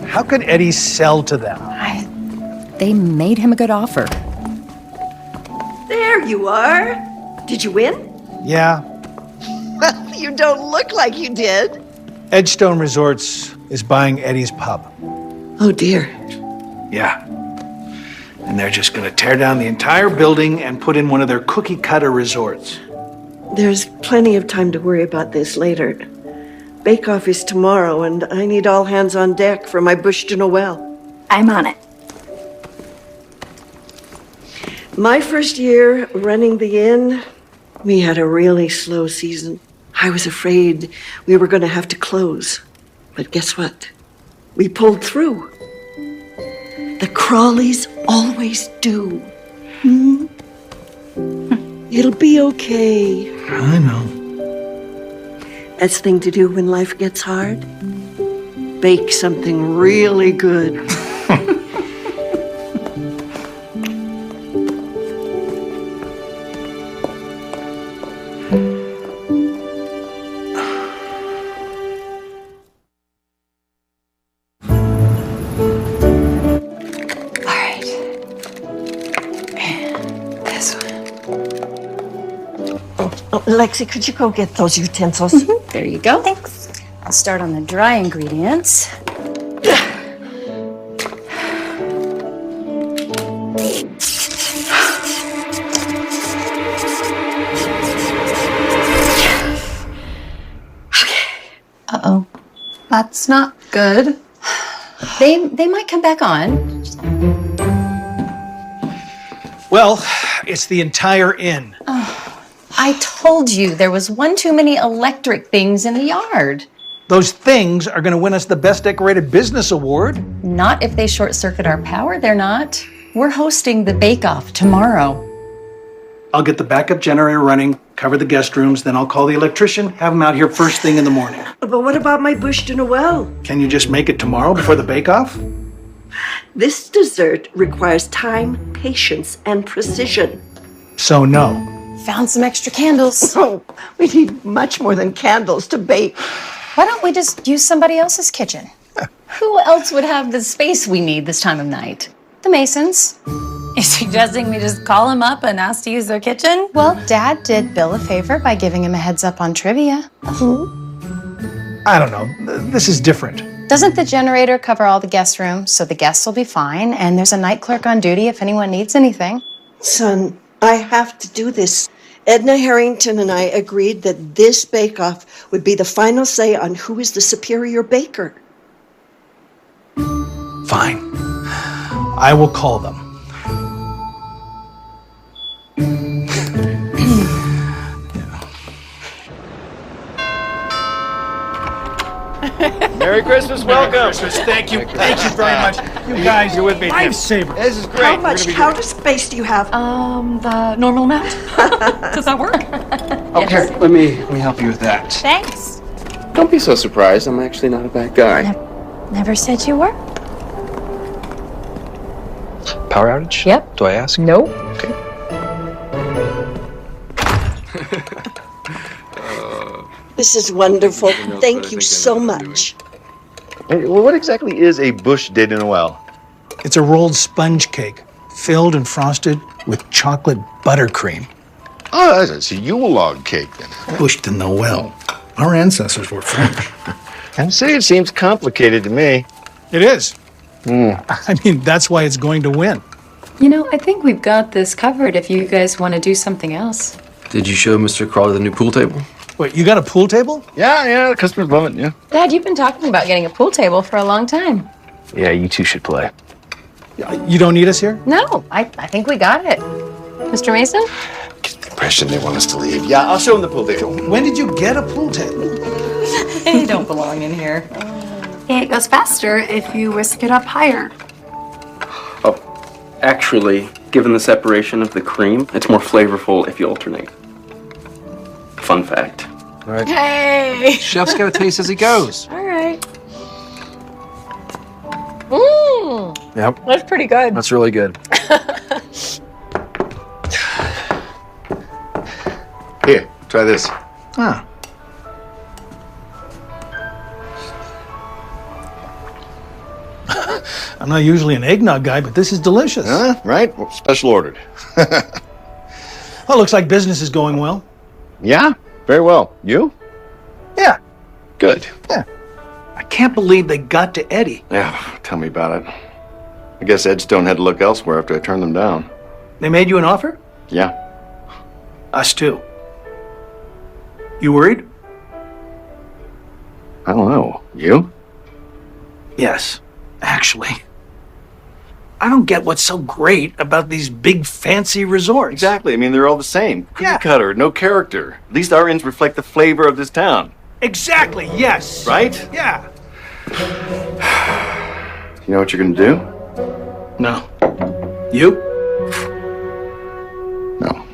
How could Eddie sell to them? They made him a good offer. There you are. Did you win? Yeah. Well, you don't look like you did. Edgestone Resorts is buying Eddie's pub. Oh, dear. Yeah. And they're just going to tear down the entire building and put in one of their cookie cutter resorts. There's plenty of time to worry about this later. Bake-off is tomorrow, and I need all hands on deck for my Bush to Noel. I'm on it. My first year running the inn, we had a really slow season. I was afraid we were going to have to close. But guess what? We pulled through. The Crawleys always do. It'll be okay. I know. That's the thing to do when life gets hard. Bake something really good. Lexi, could you go get those utensils? There you go. Thanks. I'll start on the dry ingredients. Uh-oh. That's not good. They might come back on. Well, it's the entire inn. I told you there was one too many electric things in the yard. Those things are going to win us the Best Decorated Business Award. Not if they short circuit our power, they're not. We're hosting the bake-off tomorrow. I'll get the backup generator running, cover the guest rooms, then I'll call the electrician, have him out here first thing in the morning. But what about my Bush to Noel? Can you just make it tomorrow before the bake-off? This dessert requires time, patience, and precision. So no. Found some extra candles. Oh, we need much more than candles to bake. Why don't we just use somebody else's kitchen? Who else would have the space we need this time of night? The Masons. You're suggesting we just call them up and ask to use their kitchen? Well, Dad did Bill a favor by giving him a heads up on trivia. I don't know. This is different. Doesn't the generator cover all the guest rooms, so the guests will be fine, and there's a night clerk on duty if anyone needs anything? Son, I have to do this. Edna Harrington and I agreed that this bake-off would be the final say on who is the superior baker. Fine. I will call them. Merry Christmas, welcome. Merry Christmas, thank you. Thank you very much. You guys, You're with me, Tim. lifesaver. This is great. How We're much gonna be counter space do you have? The normal amount. Does that work? Okay, let me help you with that. Thanks. Don't be so surprised. I'm actually not a bad guy. Never said you were. Power outage? Yep. Do I ask? Nope. Okay. This is wonderful. Thank you so much. Hey, well, what exactly is a Bush de Noel? It's a rolled sponge cake, filled and frosted with chocolate buttercream. Oh, that's a Yule log cake then. Bush de Noel. Our ancestors were French. I say it seems complicated to me. It is. I mean, that's why it's going to win. You know, I think we've got this covered if you guys want to do something else. Did you show Mr. Crawley the new pool table? Wait, you got a pool table? Yeah, the customers love it, yeah. Dad, you've been talking about getting a pool table for a long time. Yeah, you two should play. You don't need us here? No, I think we got it. Mr. Mason? impression they want us to leave. Yeah, I'll show them the pool table. When did you get a pool table? They don't belong in here. It goes faster if you whisk it up higher. Oh, actually, given the separation of the cream, it's more flavorful if you alternate. Fun fact. All right. Hey! Chef's got to taste as he goes. All right. Mmm. Yep. That's pretty good. That's really good. Here, try this. Ah. I'm not usually an eggnog guy, but this is delicious. Right? Well, special ordered. Well, looks like business is going well. Yeah, very well. You? Yeah. Good. Yeah. I can't believe they got to Eddie. Yeah, tell me about it. I guess Edstone had to look elsewhere after I turned them down. They made you an offer? Yeah. Us too. You worried? I don't know. You? Yes, actually. I don't get what's so great about these big fancy resorts. Exactly. I mean, they're all the same. Cookie cutter, no character. At least our inns reflect the flavor of this town. Exactly, yes. Right? Yeah. You know what you're gonna do? No. You? No.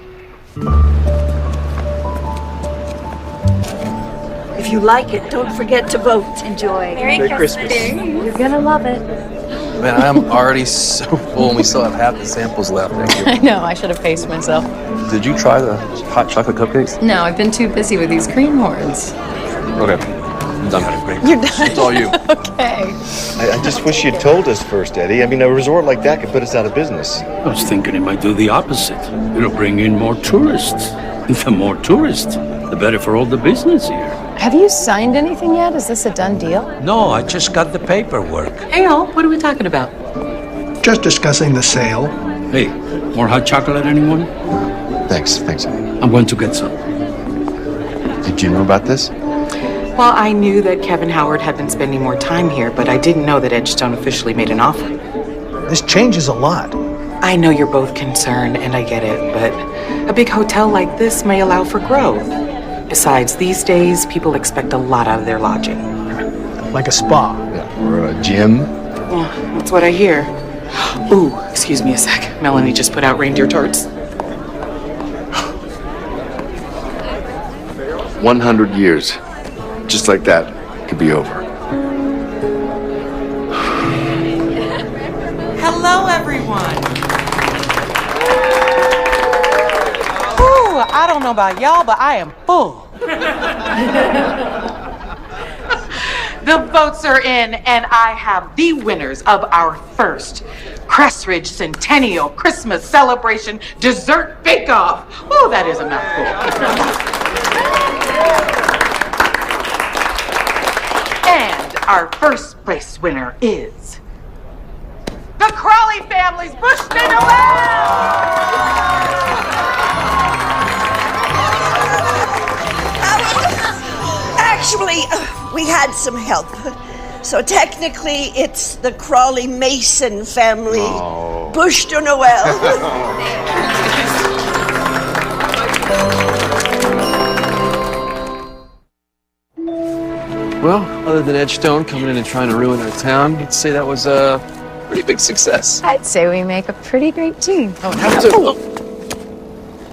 If you like it, don't forget to vote. Enjoy. Merry Christmas. You're gonna love it. Man, I'm already so full and we still have half the samples left. Thank you. I know, I should have paced myself. Did you try the hot chocolate cupcakes? No, I've been too busy with these cream horns. Okay. I'm done. You're done. It's all you. Okay. I just wish you'd told us first, Eddie. I mean, a resort like that could put us out of business. I was thinking it might do the opposite. It'll bring in more tourists. The more tourists, the better for all the business here. Have you signed anything yet? Is this a done deal? No, I just got the paperwork. Hey, all, what are we talking about? Just discussing the sale. Hey, more hot chocolate, anyone? Thanks, Eddie. I'm going to get some. Did you know about this? Well, I knew that Kevin Howard had been spending more time here, but I didn't know that Edgestone officially made an offer. This changes a lot. I know you're both concerned, and I get it, but a big hotel like this may allow for growth. Besides, these days, people expect a lot out of their lodging. Like a spa. Yeah, or a gym. Yeah, that's what I hear. Ooh, excuse me a sec. Melanie just put out reindeer tarts. 100 years. Just like that, could be over. Hello, everyone. Ooh, I don't know about y'all, but I am full. The votes are in, and I have the winners of our first Crestridge Centennial Christmas Celebration Dessert Bake-Off. Oh, that is a mouthful. And our first place winner is the Crawley family's Bush Dinner Actually, we had some help. So technically, it's the Crawley Mason family. Bush de Noël. Well, other than Edgestone coming in and trying to ruin our town, I'd say that was a pretty big success. I'd say we make a pretty great team. Oh, have to. Oh.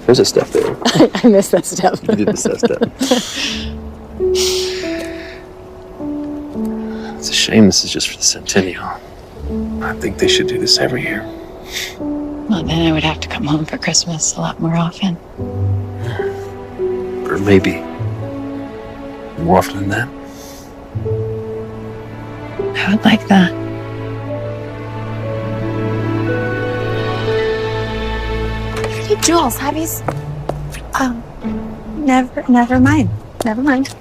There's a step there. I missed that step. You did miss that step. It's a shame this is just for the centennial. I think they should do this every year. Well, then I would have to come home for Christmas a lot more often. Or maybe more often than that. I would like that. Hey, Jules, have you... Never mind. Never mind.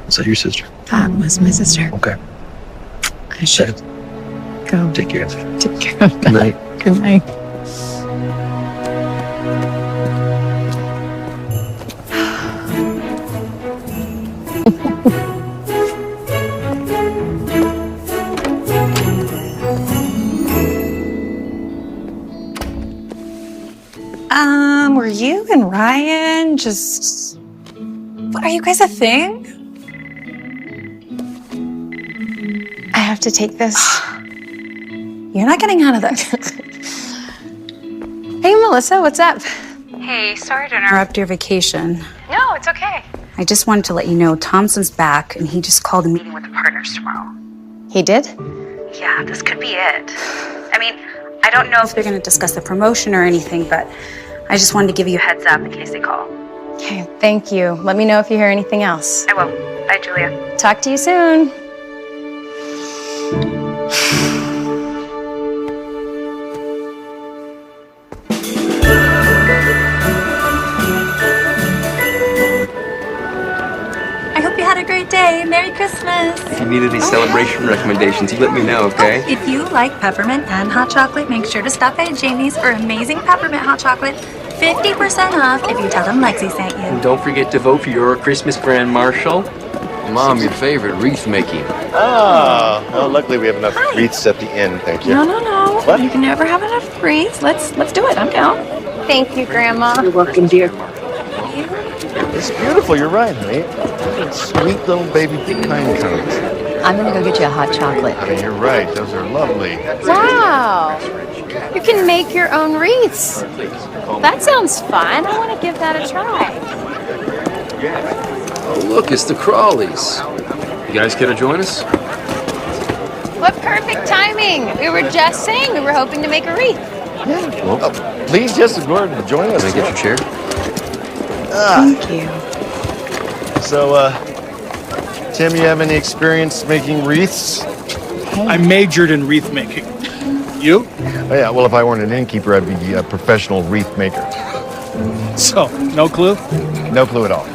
Is that your sister? That was my sister. Okay. I should go. Take care. Take care of that. Good night. Good night. you and Ryan just... What, are you guys a thing? I have to take this. You're not getting out of this. Hey, Melissa, what's up? Hey, sorry to interrupt your vacation. No, it's okay. I just wanted to let you know Thompson's back, and he just called a meeting with the partners tomorrow. He did? Yeah, this could be it. I mean, I don't know if they're going to discuss the promotion or anything, but I just wanted to give you a heads up in case they call. Okay, thank you. Let me know if you hear anything else. I will. Bye, Julia. Talk to you soon. I hope you had a great day. Merry Christmas. If you need any celebration recommendations, you let me know, okay? If you like peppermint and hot chocolate, make sure to stop by Jamie's for amazing peppermint hot chocolate. 50% off if you tell them Lexi sent you. And don't forget to vote for your Christmas Grand Marshal. Mom, your favorite, wreath making. Oh, well, luckily we have enough wreaths at the end, thank you. No. What? You can never have enough wreaths. Let's do it. I'm down. Thank you, Grandma. You're welcome, dear. It's beautiful, you're right, honey. Sweet little baby pecan cones. I'm gonna go get you a hot chocolate. I mean, you're right, those are lovely. Wow. You can make your own wreaths. That sounds fun. I want to give that a try. Oh, look, it's the Crawleys. You guys care to join us? What perfect timing. We were just saying we were hoping to make a wreath. Well, Please, Jessica Gordon, join us. can I get your chair? Thank you. So, Tim, you have any experience making wreaths? I majored in wreath making. You? Oh, yeah, well, if I weren't an innkeeper, I'd be a professional wreath maker. So, no clue? No clue at all.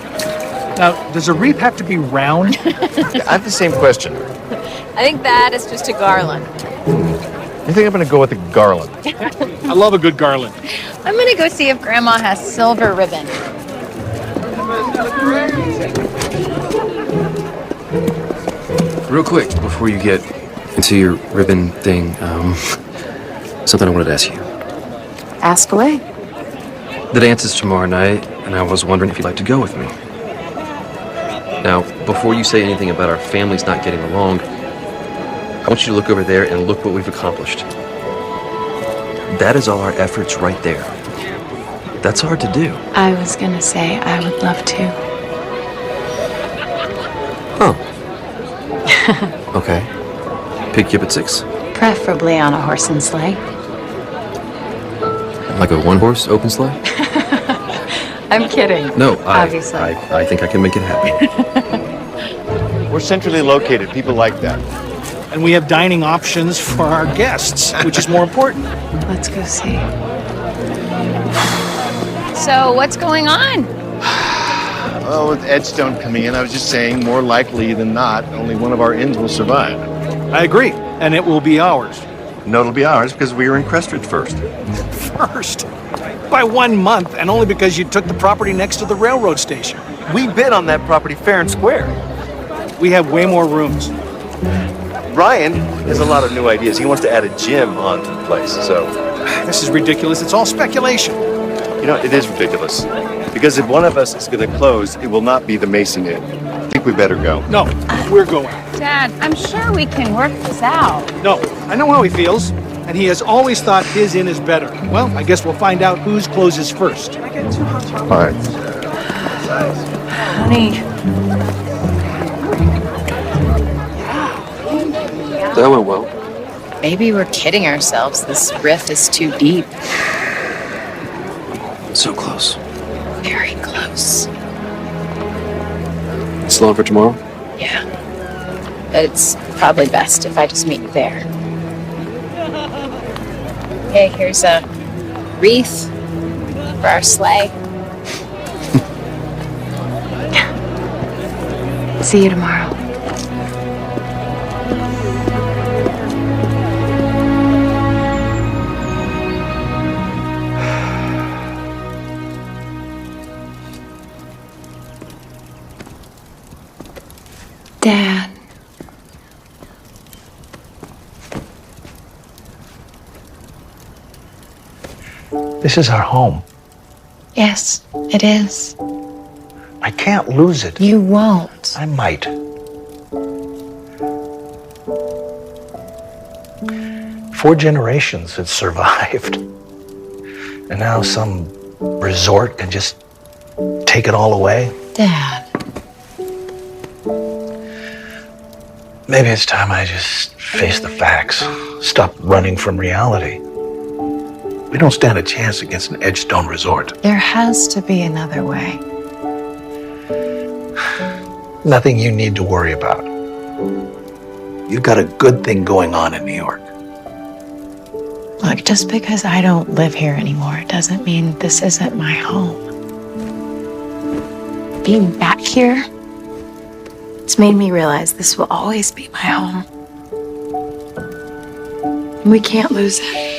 Now, does a wreath have to be round? I have the same question. I think that is just a garland. You think I'm going to go with a garland? I love a good garland. I'm going to go see if Grandma has silver ribbon. Real quick, before you get into your ribbon thing, something I wanted to ask you. Ask away. The dance is tomorrow night, and I was wondering if you'd like to go with me. Now, before you say anything about our families not getting along, I want you to look over there and look what we've accomplished. That is all our efforts right there. That's hard to do. I was going to say I would love to. Huh. Okay. Pick you up at 6? Preferably on a horse and sleigh. Like a one-horse open sleigh? I'm kidding. No, Obviously. I think I can make it happen. We're centrally located. People like that. And we have dining options for our guests, which is more important. Let's go see. So, what's going on? Well, with Edgestone coming in, I was just saying, more likely than not, only one of our inns will survive. I agree, and it will be ours. No, it'll be ours because we were in Crestridge first. First. By 1 month, and only because you took the property next to the railroad station. We bid on that property fair and square. We have way more rooms. Ryan has a lot of new ideas. He wants to add a gym onto the place, so... This is ridiculous. It's all speculation. You know, it is ridiculous. Because if one of us is going to close, it will not be the Mason Inn. I think we better go. No, we're going. Dad, I'm sure we can work this out. No, I know how he feels, and he has always thought his inn is better. Well, I guess we'll find out whose closes first. All right. Honey. That went well. Maybe we're kidding ourselves. This riff is too deep. So close. Very close. Still on for tomorrow? Yeah. But it's probably best if I just meet you there. Okay, here's a wreath for our sleigh. See you tomorrow. Dad. This is our home. Yes, it is. I can't lose it. You won't. I might. 4 generations had survived. And now some resort can just take it all away. Dad. Maybe it's time I just face the facts. Stop running from reality. We don't stand a chance against an Edgestone resort. There has to be another way. Nothing you need to worry about. You've got a good thing going on in New York. Look, just because I don't live here anymore doesn't mean this isn't my home. Being back here, it's made me realize this will always be my home. And we can't lose it.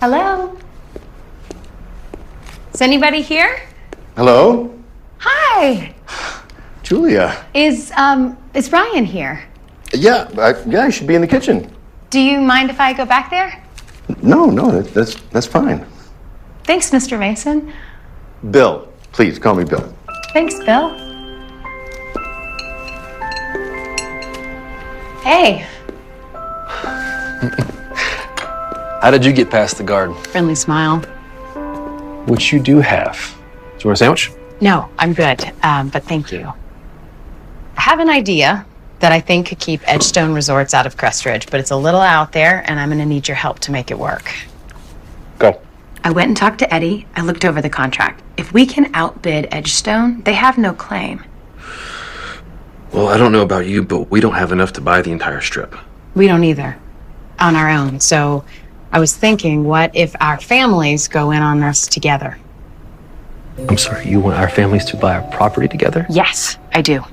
Hello? Is anybody here? Hello? Hi. Julia. Is Ryan here? Yeah, I should be in the kitchen. Do you mind if I go back there? No, that's fine. Thanks, Mr. Mason. Bill, please call me Bill. Thanks, Bill. Hey. How did you get past the guard? Friendly smile. Which you do have. Do you want a sandwich? No, I'm good, but thank you. I have an idea that I think could keep Edgestone Resorts out of Crestridge, but it's a little out there, and I'm going to need your help to make it work. Go. I went and talked to Eddie. I looked over the contract. If we can outbid Edgestone, they have no claim. Well, I don't know about you, but we don't have enough to buy the entire strip. We don't either, on our own. So I was thinking, what if our families go in on this together? I'm sorry, you want our families to buy a property together? Yes, I do.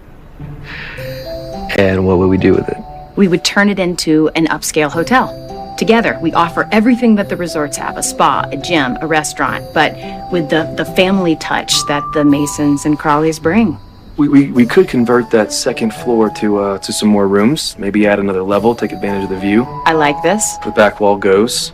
And what would we do with it? We would turn it into an upscale hotel. Together, we offer everything that the resorts have, a spa, a gym, a restaurant, but with the family touch that the Masons and Crawleys bring. We could convert that second floor to some more rooms, maybe add another level, take advantage of the view. I like this. The back wall goes.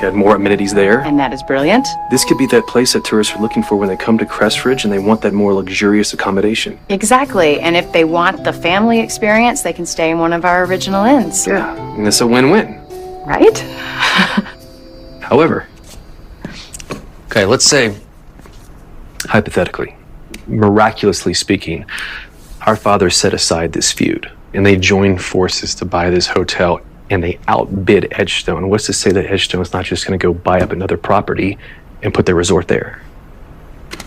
Add more amenities there. And that is brilliant. This could be that place that tourists are looking for when they come to Crestridge and they want that more luxurious accommodation. Exactly. And if they want the family experience, they can stay in one of our original inns. Yeah, and it's a win-win. Right? However, Okay, let's say, hypothetically, miraculously speaking, our fathers set aside this feud and they joined forces to buy this hotel and they outbid Edgestone. What's to say that Edgestone's not just going to go buy up another property and put their resort there?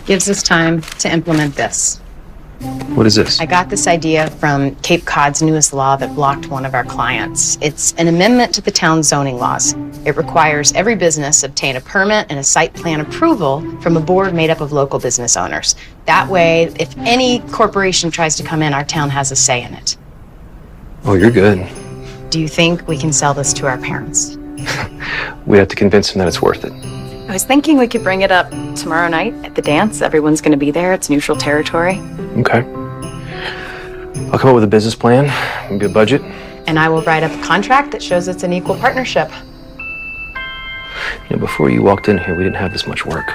Gives us time to implement this. What is this? I got this idea from Cape Cod's newest law that blocked one of our clients. It's an amendment to the town's zoning laws. It requires every business obtain a permit and a site plan approval from a board made up of local business owners. That way, if any corporation tries to come in, our town has a say in it. Oh, you're good. Do you think we can sell this to our parents? We have to convince them that it's worth it. I was thinking we could bring it up tomorrow night at the dance. Everyone's going to be there. It's neutral territory. Okay. I'll come up with a business plan, maybe a budget. And I will write up a contract that shows it's an equal partnership. You know, before you walked in here, we didn't have this much work.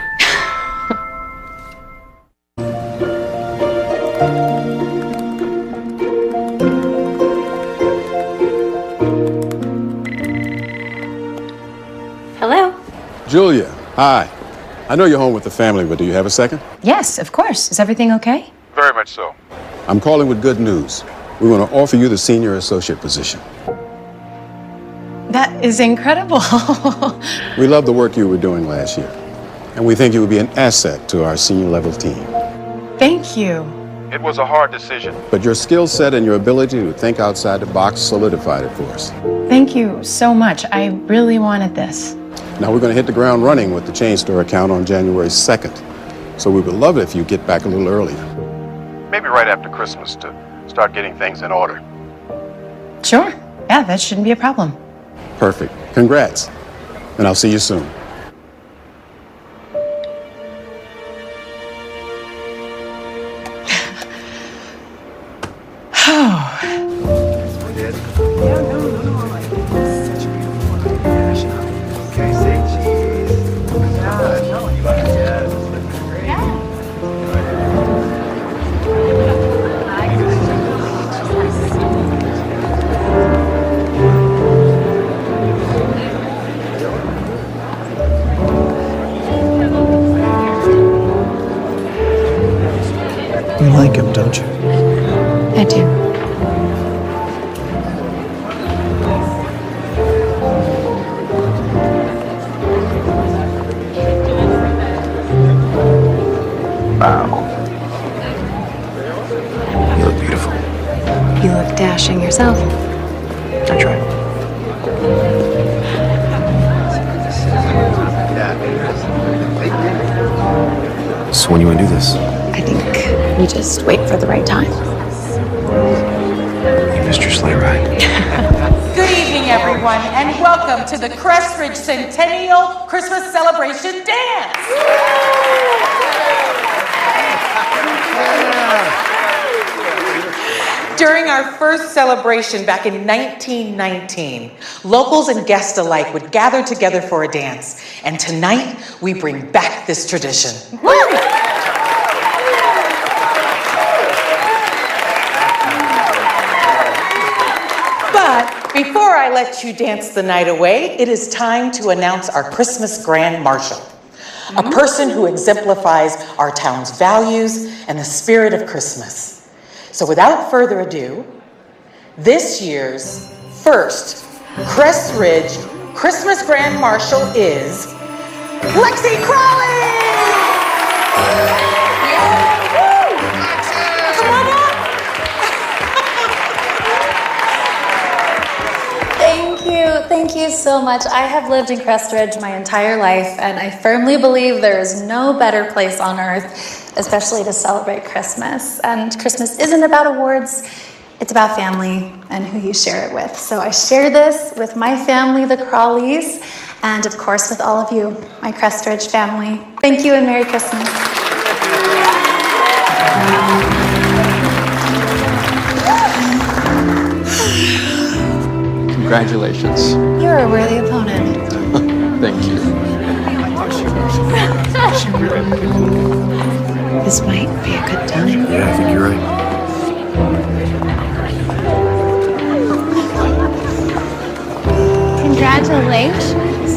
Hello? Julia, hi. I know you're home with the family, but do you have a second? Yes, of course. Is everything okay? Very much so. I'm calling with good news. We want to offer you the senior associate position. That is incredible. We love the work you were doing last year, and we think you would be an asset to our senior level team. Thank you. It was a hard decision. But your skill set and your ability to think outside the box solidified it for us. Thank you so much. I really wanted this. Now we're going to hit the ground running with the chain store account on January 2nd. So we would love it if you get back a little earlier. Maybe right after Christmas to start getting things in order. Sure. Yeah, that shouldn't be a problem. Perfect. Congrats. And I'll see you soon. You like him, don't you? I do. Wow. You look beautiful. You look dashing yourself. I try. So when you want to do this? I think we just wait for the right time. You missed your sleigh ride. Good evening, everyone, and welcome to the Crestridge Centennial Christmas Celebration Dance. During our first celebration back in 1919, locals and guests alike would gather together for a dance, and tonight we bring back this tradition. But before I let you dance the night away, it is time to announce our Christmas Grand Marshal, a person who exemplifies our town's values and the spirit of Christmas. So without further ado, this year's first Crest Ridge Christmas Grand Marshal is Lexi Crawley! Come on up! Thank you so much. I have lived in Crestridge my entire life, and I firmly believe there is no better place on earth, especially to celebrate Christmas. And Christmas isn't about awards, it's about family and who you share it with. So I share this with my family, the Crawleys, and of course with all of you, my Crestridge family. Thank you and Merry Christmas. Congratulations. You're a worthy opponent. Thank you. This might be a good time. Yeah, I think you're right. Congratulations.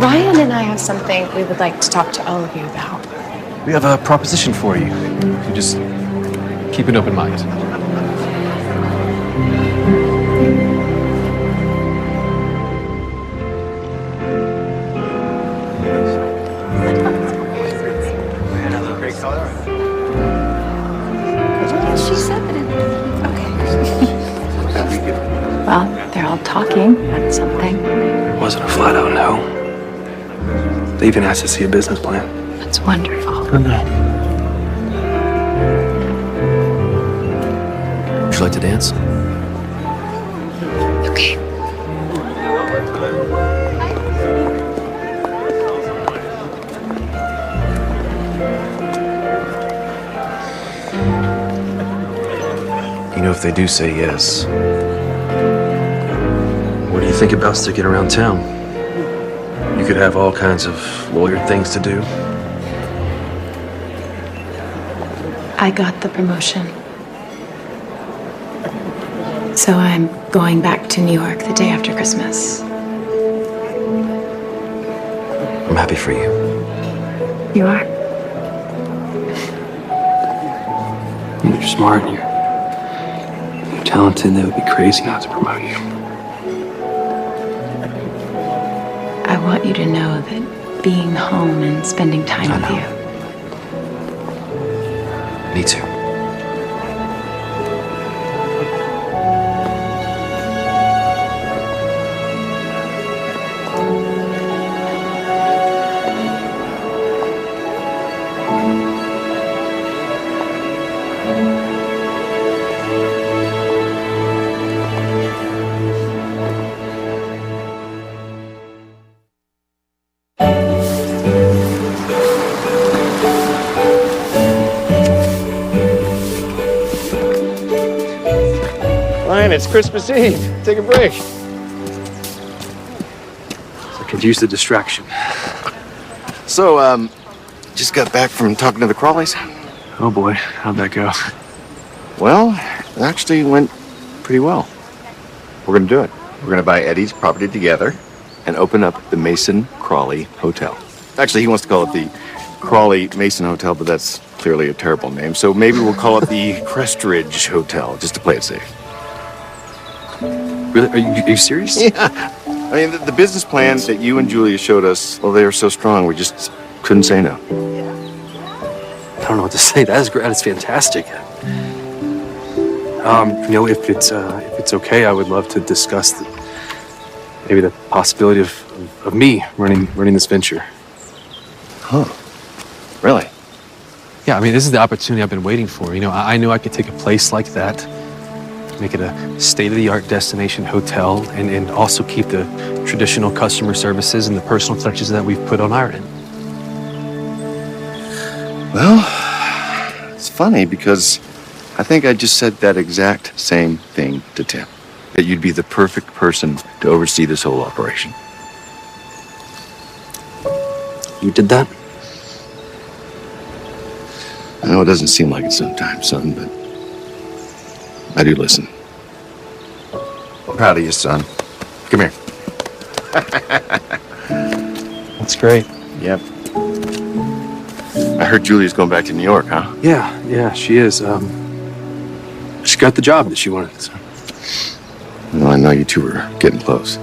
Ryan and I have something we would like to talk to all of you about. We have a proposition for you. You just keep an open mind. She said that. Okay. Well, they're all talking. That's something. It wasn't a flat out no. They even asked to see a business plan. That's wonderful. I know. Would you like to dance? Okay. You know, if they do say yes, what do you think about sticking around town? You could have all kinds of lawyered things to do. I got the promotion. So I'm going back to New York the day after Christmas. I'm happy for you. You are? You're smart and you're talented, and they would be crazy not to promote you. I want you to know that being home and spending time with you Me too. Ryan, it's Christmas Eve. Take a break. I could use the distraction. So, just got back from talking to the Crawleys. Oh boy, how'd that go? Well, it actually went pretty well. We're gonna do it. We're gonna buy Eddie's property together and open up the Mason Crawley Hotel. Actually, he wants to call it the Crawley Mason Hotel, but that's clearly a terrible name. So maybe we'll call it the Crestridge Hotel, just to play it safe. Really? Are you serious? Yeah. I mean, the business plan that you and Julia showed us, well, they were so strong, we just couldn't say no. I don't know what to say. That is great. That is fantastic. If it's okay, I would love to discuss maybe the possibility of me running this venture. Huh. Really? Yeah, I mean, this is the opportunity I've been waiting for. I knew I could take a place like that, make it a state-of-the-art destination hotel, and also keep the traditional customer services and the personal touches that we've put on our end. Well, it's funny because I think I just said that exact same thing to Tim. That you'd be the perfect person to oversee this whole operation. You did that? I know it doesn't seem like it sometimes, son, but I do listen. I'm proud of you, son. Come here. That's great. Yep. I heard Julia's going back to New York, huh? Yeah, she is. She got the job that she wanted. So. Well, I know you two were getting close.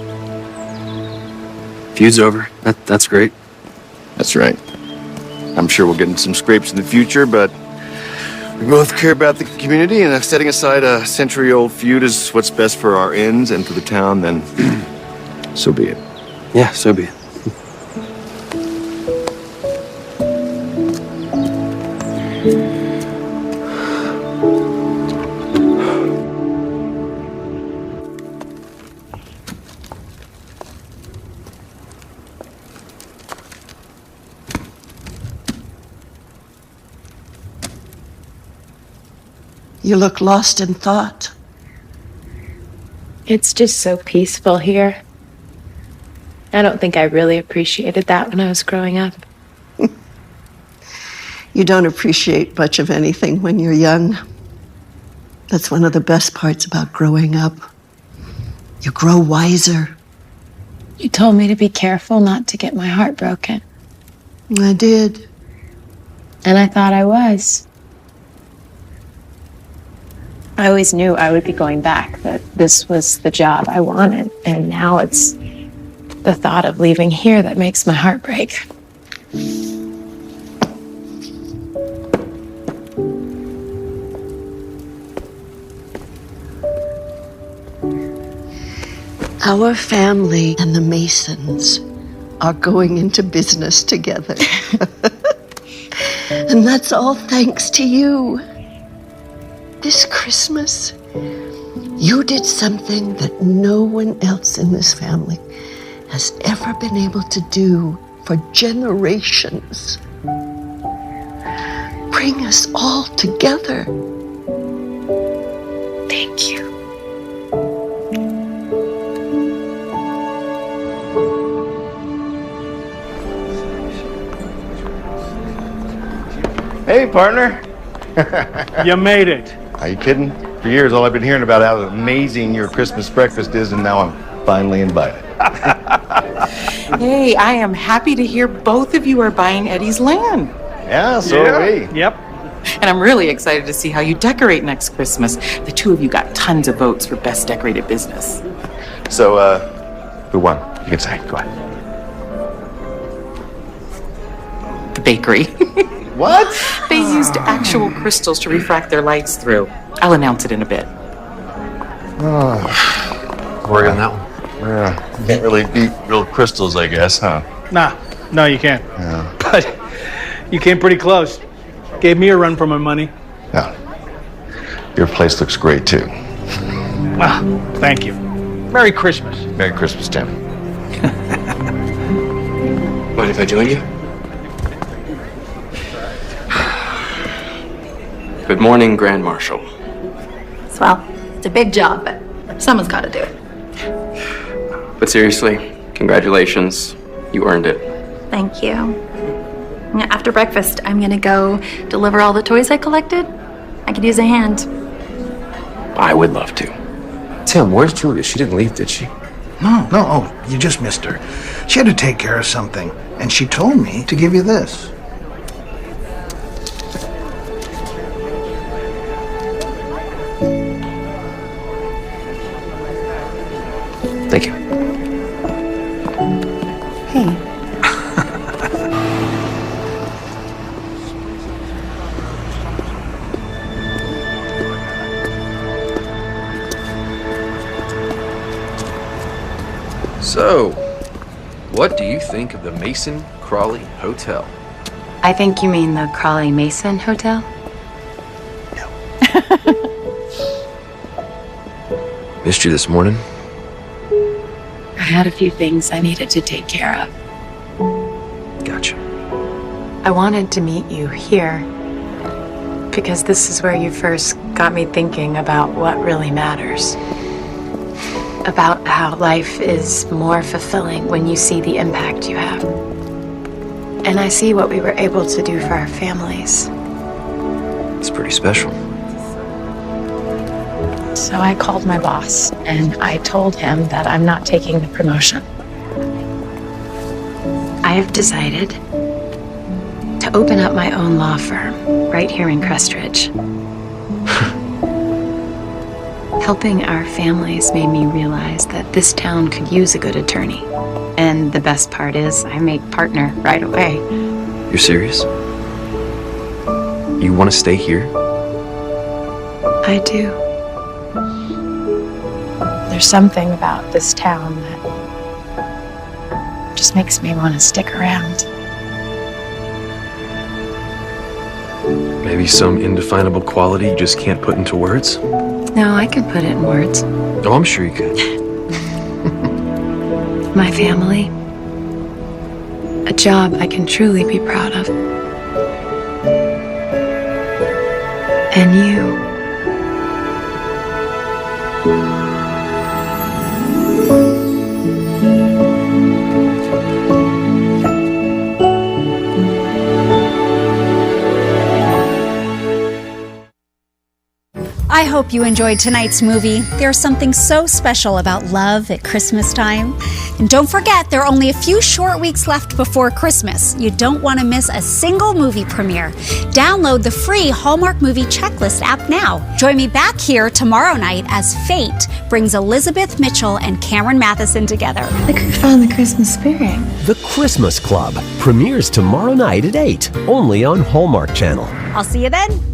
Feud's over. That's great. That's right. I'm sure we'll get in some scrapes in the future, but we both care about the community, and if setting aside a century-old feud is what's best for our ends and for the town, then so be it. Yeah, so be it. You look lost in thought. It's just so peaceful here. I don't think I really appreciated that when I was growing up. You don't appreciate much of anything when you're young. That's one of the best parts about growing up. You grow wiser. You told me to be careful not to get my heart broken. I did. And I thought I was. I always knew I would be going back, that this was the job I wanted. And now it's the thought of leaving here that makes my heart break. Our family and the Masons are going into business together. And that's all thanks to you. This Christmas, you did something that no one else in this family has ever been able to do for generations. Bring us all together. Thank you. Hey, partner. You made it. Are you kidding? For years, all I've been hearing about how amazing your Christmas breakfast is, and now I'm finally invited. Hey, I am happy to hear both of you are buying Eddie's land. Yeah, so are we. Yep. And I'm really excited to see how you decorate next Christmas. The two of you got tons of votes for best decorated business. So, who won? You can say. Go ahead. bakery. What? They used actual crystals to refract their lights through. I'll announce it in a bit. Work on that one. Yeah, can't really beat real crystals, I guess, huh? Nah, no, you can't. Yeah. But you came pretty close. Gave me a run for my money. Yeah. Your place looks great, too. Ah, thank you. Merry Christmas. Merry Christmas, Tim. Mind if I join you? Good morning, Grand Marshal. Well, it's a big job, but someone's got to do it. But seriously, congratulations. You earned it. Thank you. After breakfast, I'm gonna go deliver all the toys I collected. I could use a hand. I would love to. Tim, where's Julia? She didn't leave, did she? No, oh, you just missed her. She had to take care of something, and she told me to give you this. Thank you. Hey. So, what do you think of the Mason Crawley Hotel? I think you mean the Crawley Mason Hotel? Missed you this morning. I had a few things I needed to take care of. Gotcha. I wanted to meet you here because this is where you first got me thinking about what really matters. About how life is more fulfilling when you see the impact you have. And I see what we were able to do for our families. It's pretty special. So I called my boss and I told him that I'm not taking the promotion. I have decided to open up my own law firm right here in Crestridge. Helping our families made me realize that this town could use a good attorney. And the best part is I make partner right away. You're serious? You want to stay here? I do. There's something about this town that just makes me want to stick around. Maybe some indefinable quality you just can't put into words? No, I can put it in words. Oh, I'm sure you could. My family. A job I can truly be proud of. And you. I hope you enjoyed tonight's movie. There's something so special about love at Christmas time. And don't forget, there are only a few short weeks left before Christmas. You don't want to miss a single movie premiere. Download the free Hallmark Movie Checklist app now. Join me back here tomorrow night as Fate brings Elizabeth Mitchell and Cameron Matheson together. I think we found the Christmas spirit. The Christmas Club premieres tomorrow night at 8, only on Hallmark Channel. I'll see you then.